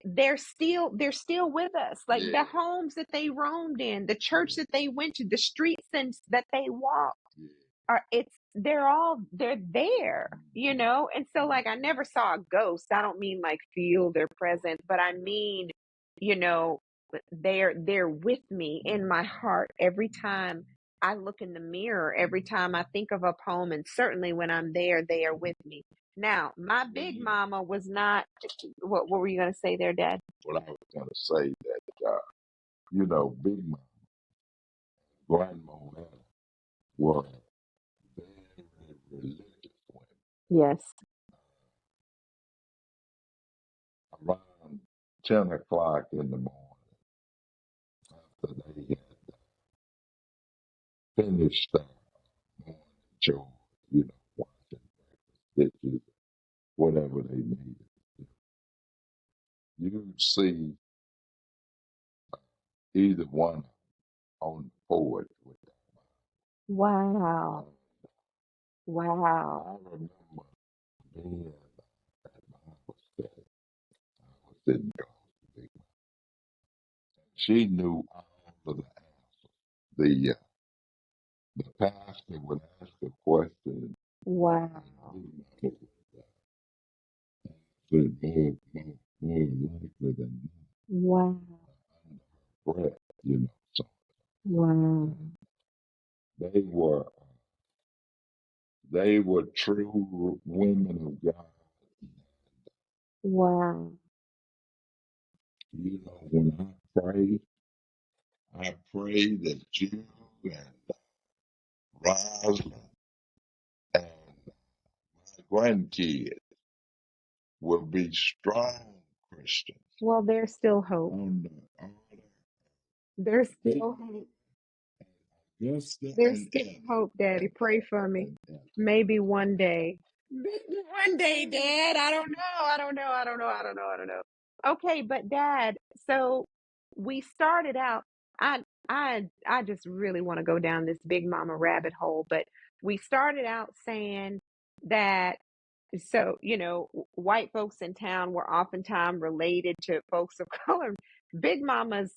they're still with us. Like the homes that they roamed in, the church that they went to, the streets that they walked they're there, And so like I never saw a ghost. I don't mean like feel their presence, but I mean, you know, they're with me in my heart every time I look in the mirror, every time I think of a poem, and certainly when I'm there, they are with me. Now, my big mama was not. What were you going to say there, Dad? Well, I was going to say that, Big Mama, Grandma Ella were very religious women. Yes. Around 10 o'clock in the morning, after they had finished morning chores, washing breakfast dishes, whatever they needed, you'd see either one on the porch with them. Wow. Wow. I remember being at Bible study. I was sitting across the big one. She knew all of the answers. The pastor would ask a question. Wow. And Big Mama would answer it more likely than Wow. not under her breath. So Wow. they were true women of God. Wow. When I pray that you and Rosalind and grandkids will be strong Christians Well, there's still hope. on the order. There's still hope. There's still hope, Daddy. Pray for me. Maybe one day. Maybe one day, Dad. I don't know. I don't know. I don't know. I don't know. I don't know. Okay, but Dad, so we started out. I just really want to go down this Big Mama rabbit hole, but we started out saying that so, white folks in town were oftentimes related to folks of color. Big Mama's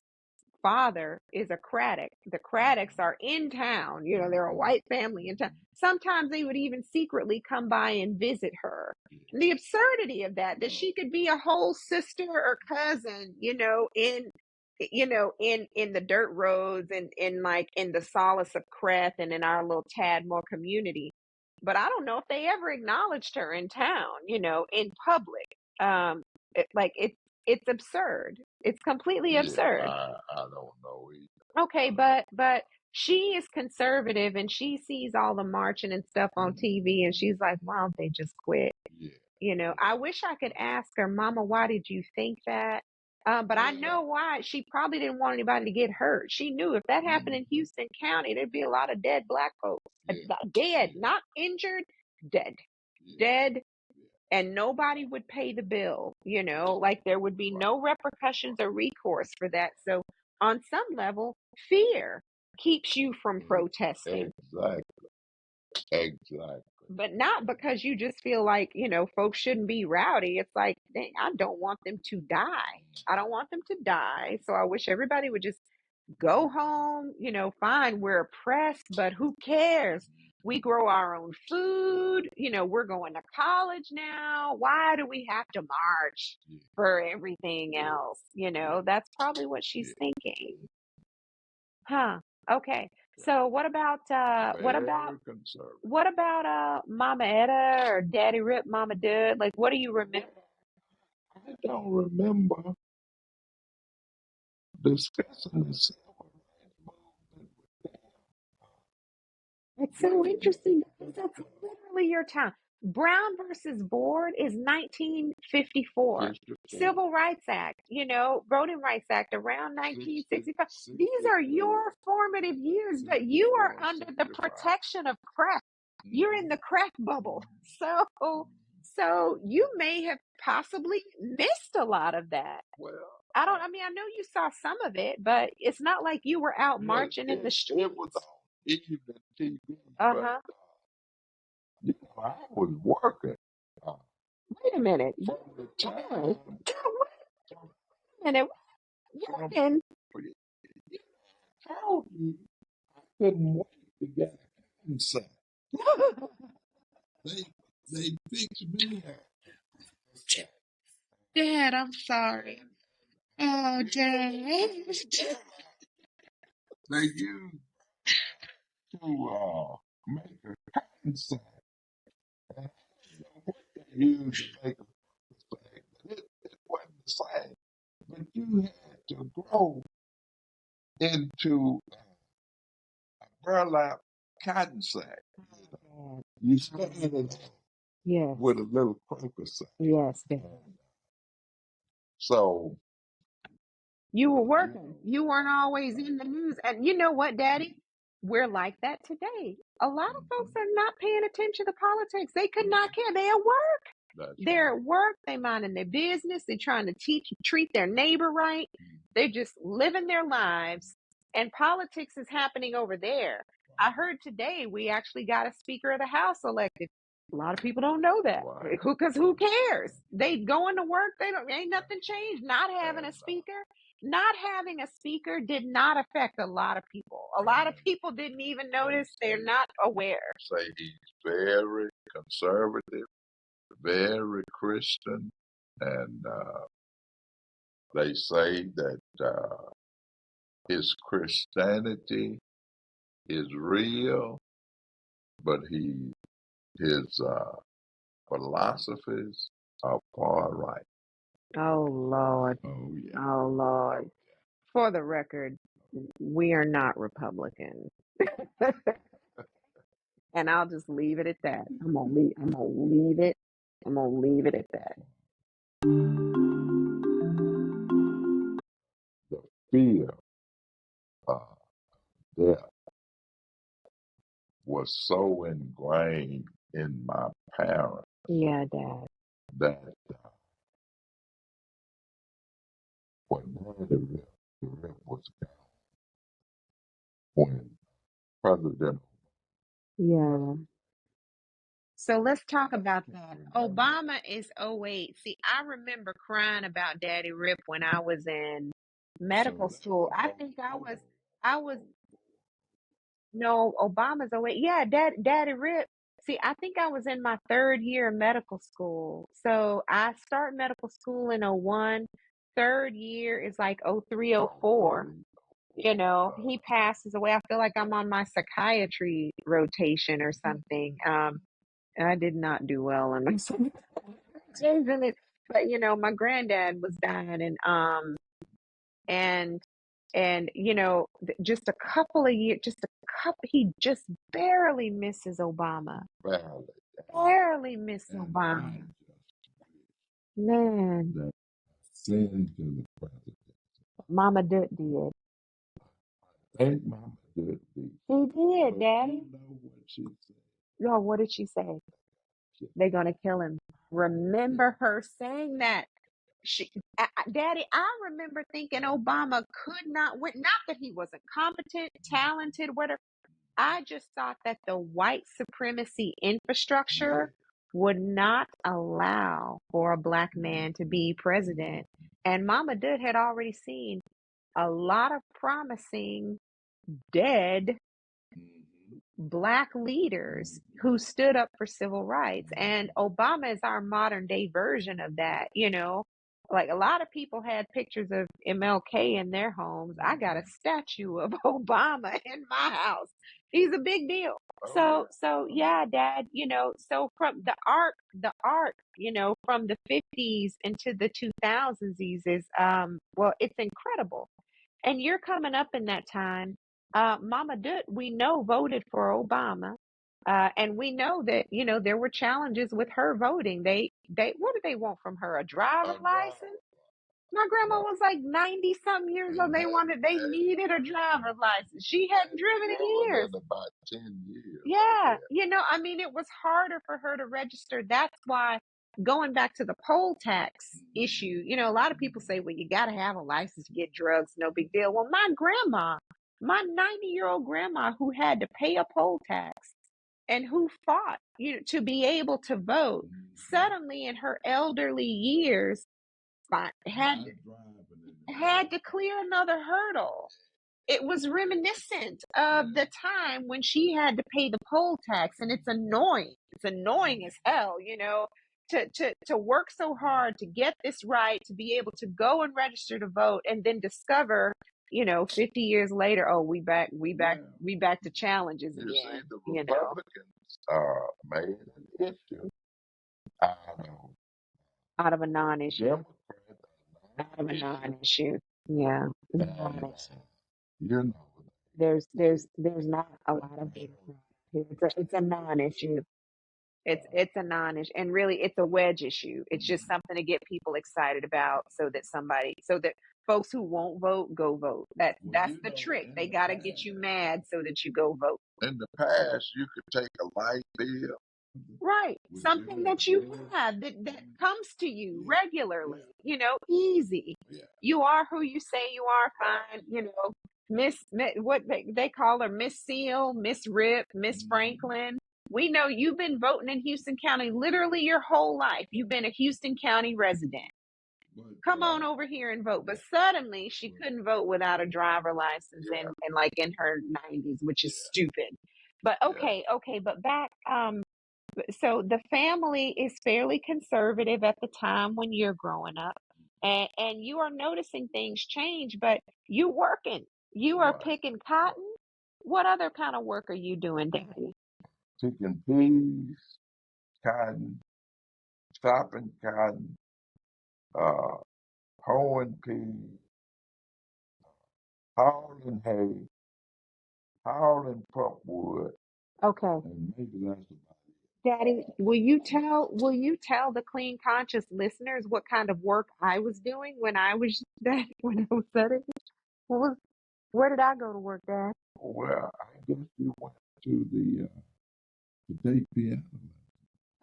father is a Craddock. The Craddocks are in town. They're a white family in town. Sometimes they would even secretly come by and visit her. And the absurdity of that she could be a whole sister or cousin, in the dirt roads and in the solace of Creth and in our little Tadmore community. But I don't know if they ever acknowledged her in town, in public. It's absurd. It's completely absurd. I don't know either. Okay, but she is conservative and she sees all the marching and stuff on TV and she's like, why don't they just quit? I wish I could ask her, Mama, why did you think that? But I know why. She probably didn't want anybody to get hurt. She knew if that happened in Houston County, there'd be a lot of dead black folks. Dead, not injured, dead. Dead, and nobody would pay the bill, like there would be no repercussions or recourse for that. So on some level, fear keeps you from protesting. Exactly. But not because you just feel like, folks shouldn't be rowdy. It's like, dang, I don't want them to die. I don't want them to die. So I wish everybody would just go home, fine, we're oppressed, but who cares? We grow our own food, we're going to college now. Why do we have to march for everything else? That's probably what she's thinking. Huh. Okay. So what about Mama Etta or Daddy Rip Mama Dud? Like, what do you remember? I don't remember discussing the civil rights movement. It's so interesting because that's literally your time. Brown versus Board is 1954. Civil Rights Act, Voting Rights Act around 1965. These are your formative years, but you are under the protection of crack. You're in the crack bubble. So you may have possibly missed a lot of that. Well, I know you saw some of it, but it's not like you were out marching in the streets. It was on evening TV, but I was working. Wait a minute. From the time, Wait a minute. Working? I told you I couldn't wait to get a concert. They fixed me up. Dad, I'm sorry. Oh, Dad. They used to make a concert. And I don't know what they used to make a concert. It wasn't the same. But you had to grow into a burlap cotton sack. You started Yes. with a little croaker sack. Yes, Dad. So you were working. You weren't always in the news. And you know what, Daddy? We're like that today. A lot of folks are not paying attention to politics. They could not care. They're at work. They're at work. They minding their business. They're trying to treat their neighbor right. They're just living their lives. And politics is happening over there. I heard today we actually got a Speaker of the House elected. A lot of people don't know that because who cares? They going to work. Ain't nothing changed. Not having a speaker did not affect a lot of people. A lot of people didn't even notice. They're not aware. Say he's very conservative, very Christian, and they say that his Christianity is real, but his philosophies are far right. Oh Lord. Oh yeah. Oh Lord. For the record, we are not Republican. And I'll just leave it at that. I'm gonna leave it. I'm gonna leave it at that. The fear of death was so ingrained in my parents Yeah, Dad. that when the rip was gone, when President Yeah. So let's talk I about can't that. remember. Obama is '08. See, I remember crying about Daddy Rip when I was in medical So that school. was I think I was, no, Obama's '08. Yeah, Daddy Rip. See, I think I was in my third year of medical school. So I start medical school in '01. Third year is like '03, '04. He passes away. I feel like I'm on my psychiatry rotation or something. I did not do well in my rotation, but my granddad was dying, and just a couple of years, he just barely misses Obama, barely. barely misses And I Obama, just man. that send to the president. Mama did. Thank Mama Good be. She did, But Daddy. you know what she said? Oh, what did she say? They're gonna kill him. Remember her saying that? Daddy, I remember thinking Obama could not win. Not that he wasn't competent, talented, whatever. I just thought that the white supremacy infrastructure would not allow for a black man to be president. And Mama Did had already seen a lot of promising dead black leaders who stood up for civil rights. And Obama is our modern day version of that, Like a lot of people had pictures of MLK in their homes. I got a statue of Obama in my house. He's a big deal. So yeah, Dad, so from the art, from the 50s into the 2000s is well, it's incredible. And you're coming up in that time. Mama Dutt, we know, voted for Obama. And we know that, there were challenges with her voting. What did they want from her? A driver's license? My grandma was like 90 something years old. They needed a driver's license. She hadn't driven in years. About 10 years. Yeah, it was harder for her to register. That's why, going back to the poll tax issue, a lot of people say, well, you got to have a license to get drugs, no big deal. Well, my 90-year-old grandma who had to pay a poll tax and who fought, to be able to vote, suddenly in her elderly years, had to clear another hurdle. It was reminiscent of the time when she had to pay the poll tax, and it's annoying. It's annoying as hell, to work so hard to get this right, to be able to go and register to vote, and then discover, 50 years later, oh, we back to challenges You see, again. the Republicans made an issue out of Out of a non-issue, Democrats, out of a non-issue. Yeah, and you know, there's not a lot of data here. It's a non-issue. It's a non-issue, and really, it's a wedge issue. It's just something to get people excited about, so that folks who won't vote go vote. That's the trick. They got to get you mad so that you go vote. in the past, you could take a light bill. Right. Something that you have that comes to you regularly, easy. Yeah. You are who you say you are, fine, what they call her, Miss Seal, Miss Rip, Miss Franklin. We know you've been voting in Houston County literally your whole life. You've been a Houston County resident. Come on over here and vote. But suddenly she couldn't vote without a driver license, and like in her 90s, which is stupid. But okay, but back, so the family is fairly conservative at the time when you're growing up, and you are noticing things change, but you working, you are picking cotton. What other kind of work are you doing, Daddy? Picking peas, cotton, chopping cotton, uh, hoeing peas, hauling hay, hauling pulpwood, Okay. And maybe that's about it. Daddy, will you tell the clean conscious listeners what kind of work I was doing when I was that when I was studying? What was where did I go to work, Dad? Well, I guess you went to the take piano.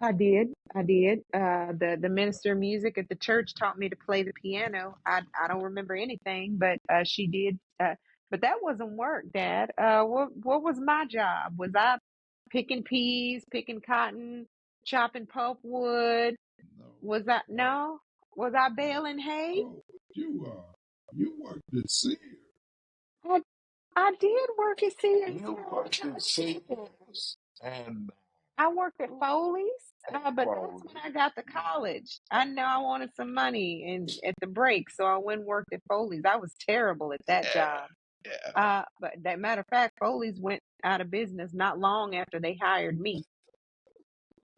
I did. I did. The minister of music at the church taught me to play the piano. I don't remember anything, but she did. But that wasn't work, Dad. What was my job? Was I picking peas, picking cotton, chopping pulpwood? No, Was I no? Was I baling hay? oh, but you worked at Sears. I I did work at Sears. You worked at Sears, and I worked at Foley's, but that's Foley. when I got to college. I know I wanted some money and at the break, so I went and worked at Foley's. I was terrible at that Yeah, job. yeah. But that matter of fact, Foley's went out of business not long after they hired me.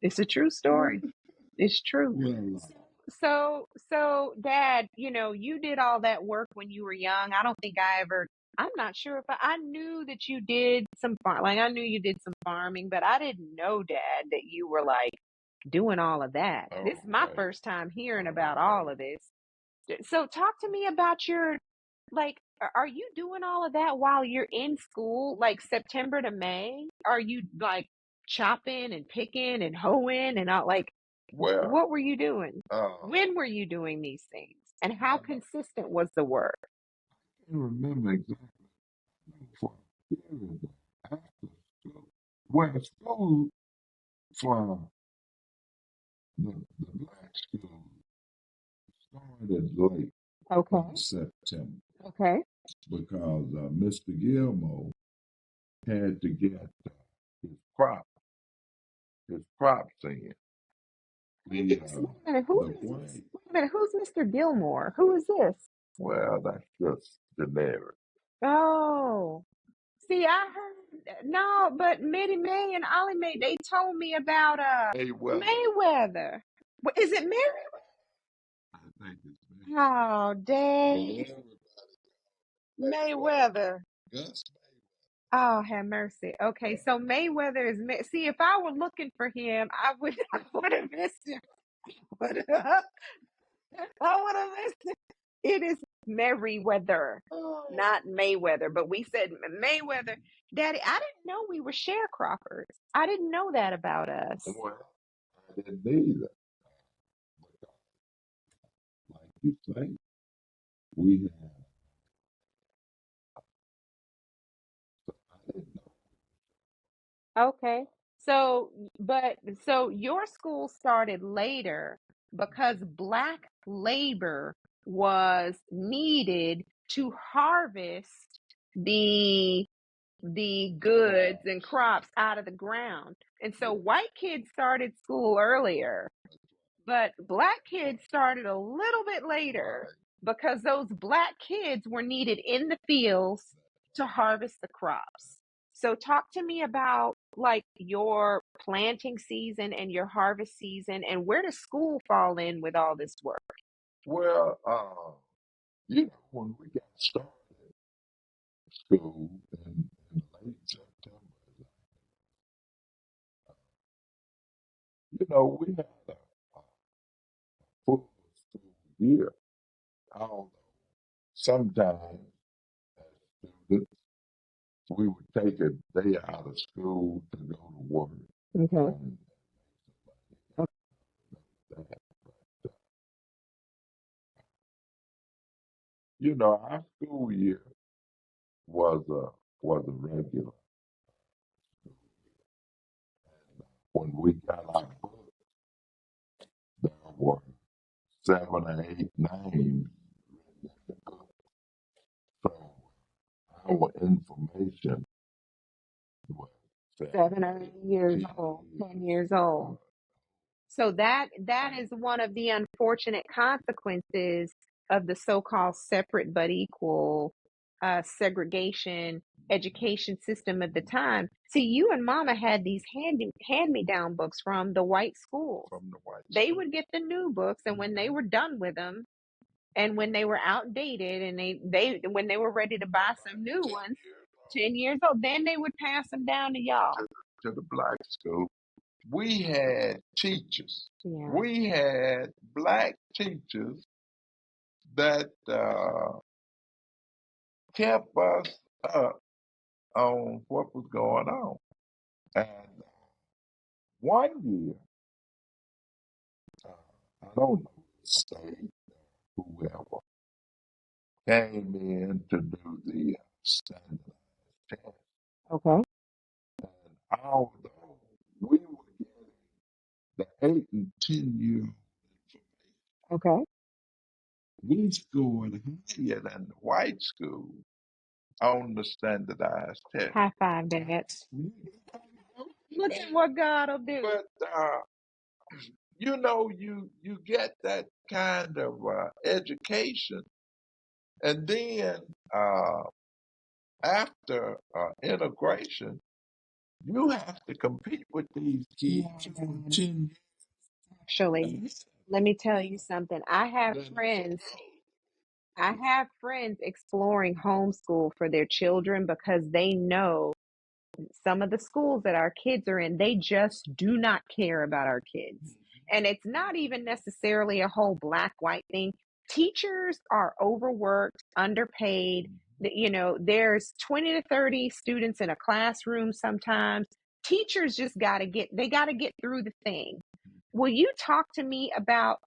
It's a true story. It's true. Well, So, Dad, you did all that work when you were young. I don't think I'm not sure if I knew that you did some like I knew you did some farming, but I didn't know, Dad, that you were like doing all of that. This is my okay, first time hearing about all of this. So, talk to me about your like. Are you doing all of that while you're in school, like September to May? Are you like chopping and picking and hoeing and all like? well, What were you doing? uh, When were you doing these things? And how consistent was the work? I can't remember exactly for a period after school. Well, school for the black school started late Okay. in September Okay. because Mr. Gilmore had to get his crop his crops in. Wait The a minute. Who the is this? white, Wait a minute. Who's Mr. Gilmore? Who is this? well, that's just generic. Oh, see, I heard no, but Mitty May and Ollie Mae, they told me about Mayweather, Mayweather. Is it Mary? I think it's Oh, dang. Mayweather. Mayweather. Gus Oh, have mercy. Okay, so Mayweather is see, if I were looking for him, I would I would have missed him. But I would have missed him. It is Merriweather, Mayweather. not Mayweather. But we said Mayweather. Daddy, I didn't know we were sharecroppers. I didn't know that about us. Well, I didn't either. Like you say, we have. I didn't Okay. So, so your school started later because black labor was needed to harvest the the goods and crops out of the ground. And so white kids started school earlier, but black kids started a little bit later because those black kids were needed in the fields to harvest the crops. So talk to me about like your planting season and your harvest season and where does school fall in with all this work? Well, when we got started school in late September, we had a full school year. Although sometimes as students, we would take a day out of school to go to work. Okay. And that, our school year was a regular. When we got our book, there were 7 or 8 names written in the book. So our information was 7 or 8 years 10 old, years 10 years old. So that is one of the unfortunate consequences of the so-called separate but equal segregation education system at the time. See, you and Mama had these hand-me-down books from the white schools. from the white They school. would get the new books, and when they were done with them, and when they were outdated, and they when they were ready to buy some new ones, 10 years old, then they would pass them down to y'all. to the black school, we had teachers. Yeah. We had black teachers that kept us up on what was going on. And one year, I don't know, the state, whoever, came in to do the standardized test. Okay. And although we were getting the 8 and 10 year information, Okay. we scored higher than the white school on the standardized test. High five, Dad. Look at what God will do. But you get that kind of education, and then after integration, you have to compete with these kids for 10 Actually, years. let me tell you something. I have friends exploring homeschool for their children because they know some of the schools that our kids are in, they just do not care about our kids. And it's not even necessarily a whole black white thing. Teachers are overworked, underpaid. There's 20 to 30 students in a classroom sometimes. Teachers just got to get through the thing. Will you talk to me about,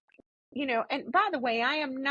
and by the way, I am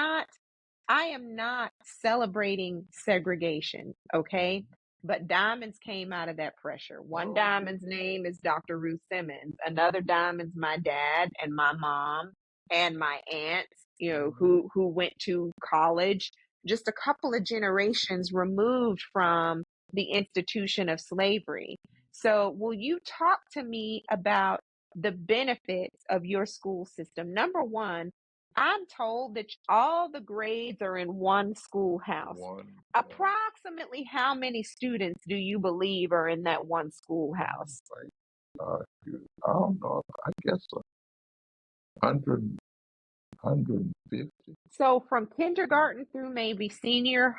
not celebrating segregation, okay? But diamonds came out of that pressure. One diamond's name is Dr. Ruth Simmons. Another diamond's my dad and my mom and my aunts, who went to college just a couple of generations removed from the institution of slavery. So, will you talk to me about the benefits of your school system? Number one, I'm told that all the grades are in one schoolhouse. Approximately how many students do you believe are in that one schoolhouse? I don't know. I guess 100, 150. So from kindergarten through maybe seniors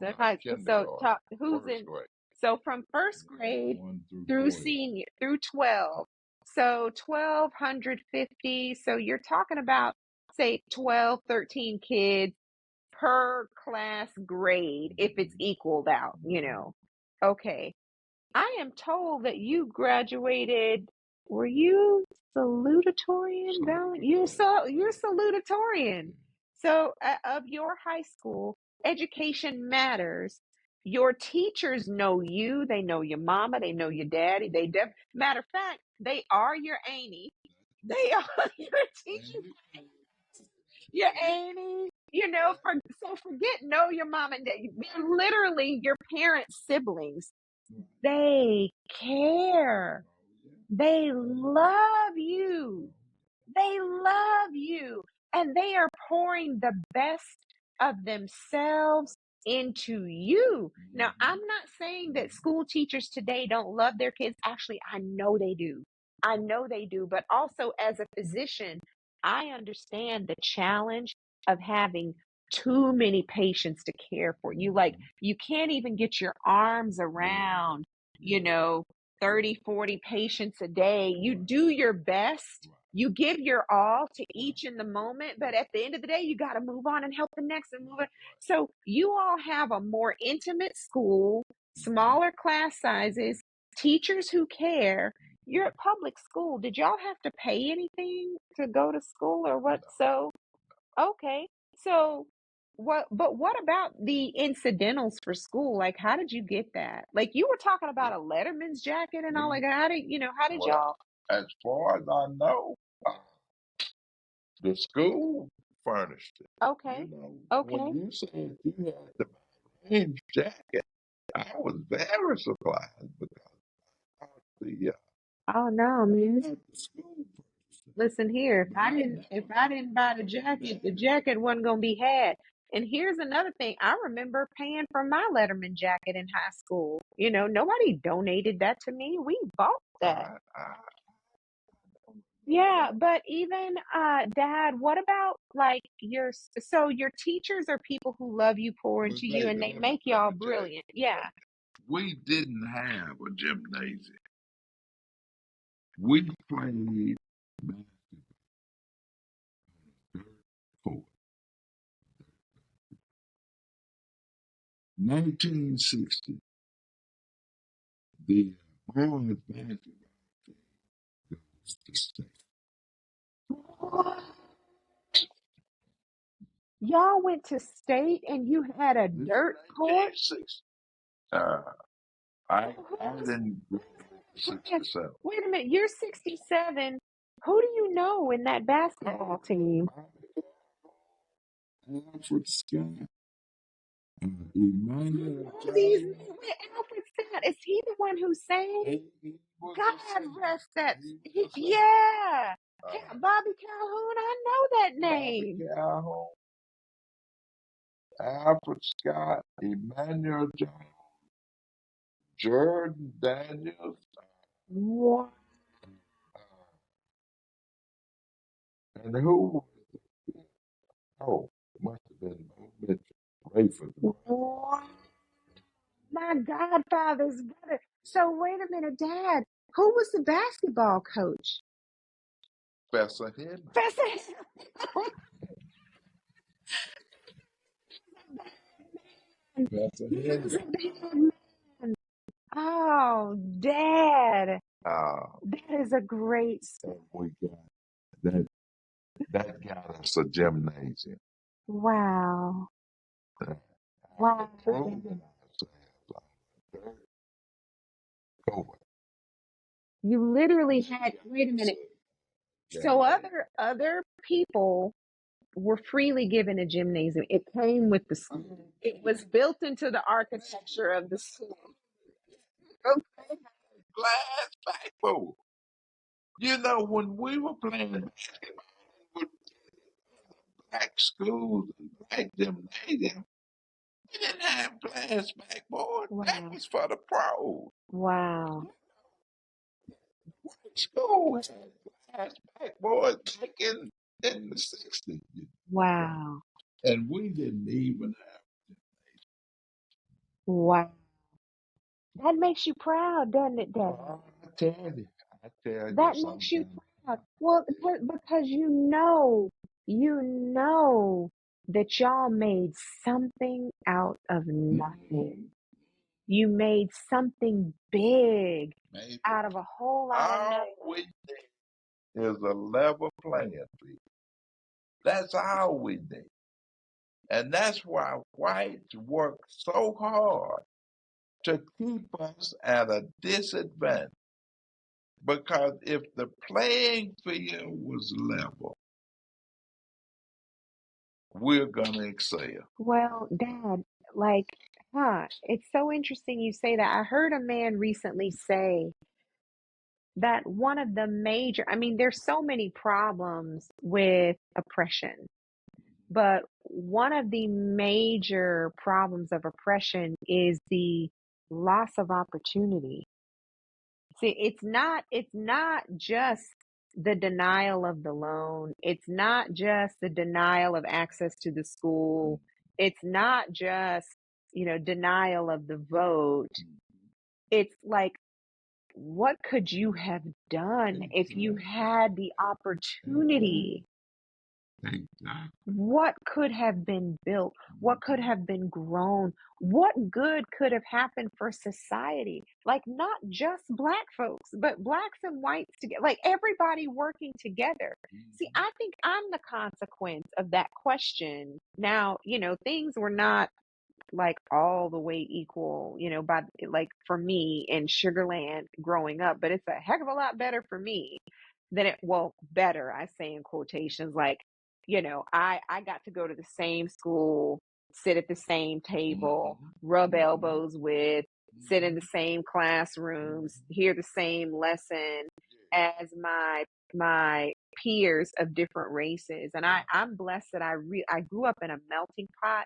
of high school. So who's in? Grade. So from first grade through 40. senior through 12. So 1,250. So you're talking about say 12, 13 kids per class grade if it's equaled out, Okay. I am told that you graduated. Were you salutatorian? You're salutatorian. So of your high school, education matters. Your teachers know you. They know your mama. They know your daddy. Matter of fact, they are your auntie. They are your teachers. Your auntie. Forget know your mom and dad. They're literally your parents' siblings. They care. They love you. They love you. And they are pouring the best of themselves into you. Now, I'm not saying that school teachers today don't love their kids. Actually, I know they do. I know they do. But also, as a physician, I understand the challenge of having too many patients to care for. You can't even get your arms around, 30, 40 patients a day. You do your best. You give your all to each in the moment, but at the end of the day, you got to move on and help the next and move on. So you all have a more intimate school, smaller class sizes, teachers who care. You're at public school. Did y'all have to pay anything to go to school or what? So, okay. So but what about the incidentals for school? Like, how did you get that? Like, you were talking about a Letterman's jacket and all, like, how did y'all? As far as I know, the school furnished it. Okay. Okay. When you said you had the Marines jacket, I was very surprised because the Oh no, man. the school furnished it. Listen here, if I didn't buy the jacket wasn't gonna be had. And here's another thing. I remember paying for my Letterman jacket in high school. Nobody donated that to me. We bought that. Yeah, but even Dad, what about like your teachers are people who love you, pour into you, and they make y'all brilliant. Yeah. We didn't have a gymnasium. We played basketball court. 1960, the boys basketball goes to state. Y'all went to state and you had a dirt court? 1960. I didn't go to 67. Wait a minute, you're 67. Who do you know in that basketball team? Alfred Scott, Emmanuel All these Jones. men, wait, Alfred Scott, is he the one who sang? He was a God singer. rest that. He was a singer. Yeah. Uh, Bobby Calhoun, I know that name. Bobby Calhoun, Alfred Scott, Emmanuel Jones, Jordan Daniels, What? and who? Oh, must have been Mitchell Rayford. What? My godfather's brother. So wait a minute, Dad. Who was the basketball coach? Professor Henry. Professor. Professor Henry. Oh, Dad. Uh, That is a great story. we got that. That got us a gymnasium. Wow. Wow. Proven ourselves. Go You literally had, wait a minute. So other people were freely given a gymnasium. It came with the school. It was built into the architecture of the school. Okay. glass backboard. You know, when we were playing basketball with black schools and black gymnasium, they didn't have glass backboard. That Wow. was for the pros. Wow. White school had glass backboard back in the 60s. Wow. And we didn't even have Wow. That makes you proud, doesn't it, Dad? oh, I tell you That makes you something. proud. Well, because you know that y'all made something out of nothing. You made something big Maybe out of a whole lot of all nothing. we need is a level playing field. That's all we need. And that's why whites work so hard to keep us at a disadvantage. Because if the playing field was level, we're going to excel. Well, Dad, it's so interesting you say that. I heard a man recently say that one of the there's so many problems with oppression, but one of the major problems of oppression is the loss of opportunity. See, it's not just the denial of the loan. It's not just the denial of access to the school. It's not just, denial of the vote. It's like, what could you have done if you had the opportunity? Exactly. What could have been built? What could have been grown? What good could have happened for society? Like, not just Black folks, but Blacks and whites together, like everybody working together. See, I think I'm the consequence of that question. Now, things were not like all the way equal, by like for me in Sugarland growing up, but it's a heck of a lot better for me than better, I say in quotations, like, I got to go to the same school, sit at the same table, rub elbows with, sit in the same classrooms, hear the same lesson as my peers of different races. And I'm blessed that I grew up in a melting pot.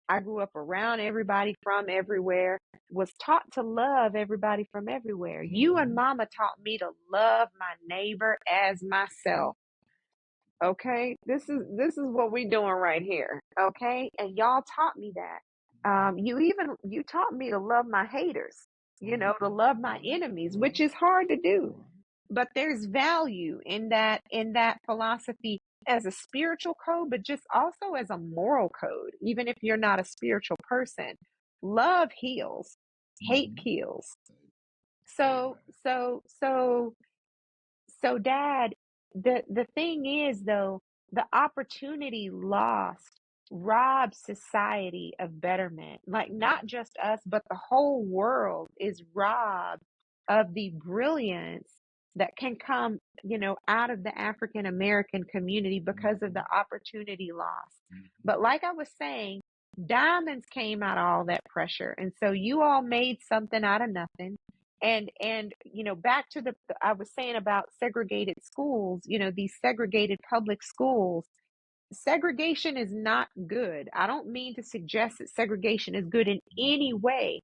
I grew up around everybody from everywhere, was taught to love everybody from everywhere. You and Mama taught me to love my neighbor as myself. Okay, this is what we doing right here. Okay, and y'all taught me that. You taught me to love my haters. To love my enemies, which is hard to do. but there's value in that philosophy as a spiritual code, but just also as a moral code. Even if you're not a spiritual person, love heals, hate kills. So Dad, the thing is though, the opportunity lost robs society of betterment. Like not just us, but the whole world is robbed of the brilliance that can come, out of the African American community because of the opportunity lost. But like I was saying, diamonds came out of all that pressure. And so you all made something out of nothing. And back to I was saying about segregated schools, these segregated public schools. Segregation is not good. I don't mean to suggest that segregation is good in any way,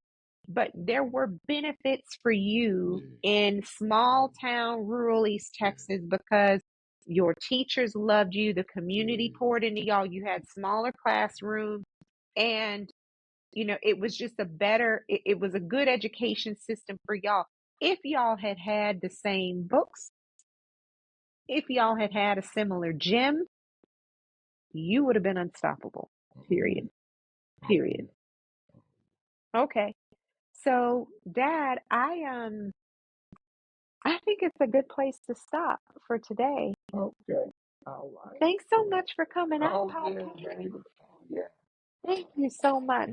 but there were benefits for you in small town rural East Texas because your teachers loved you, the community poured into y'all, you had smaller classrooms, and it was just it was a good education system for y'all. If y'all had had the same books, if y'all had had a similar gym, you would have been unstoppable. Period. Period. Okay. So, Dad, I think it's a good place to stop for today. Okay. All right. Thanks so much for coming out, Oh, Papa. yeah, baby. Yeah. Thank you so much.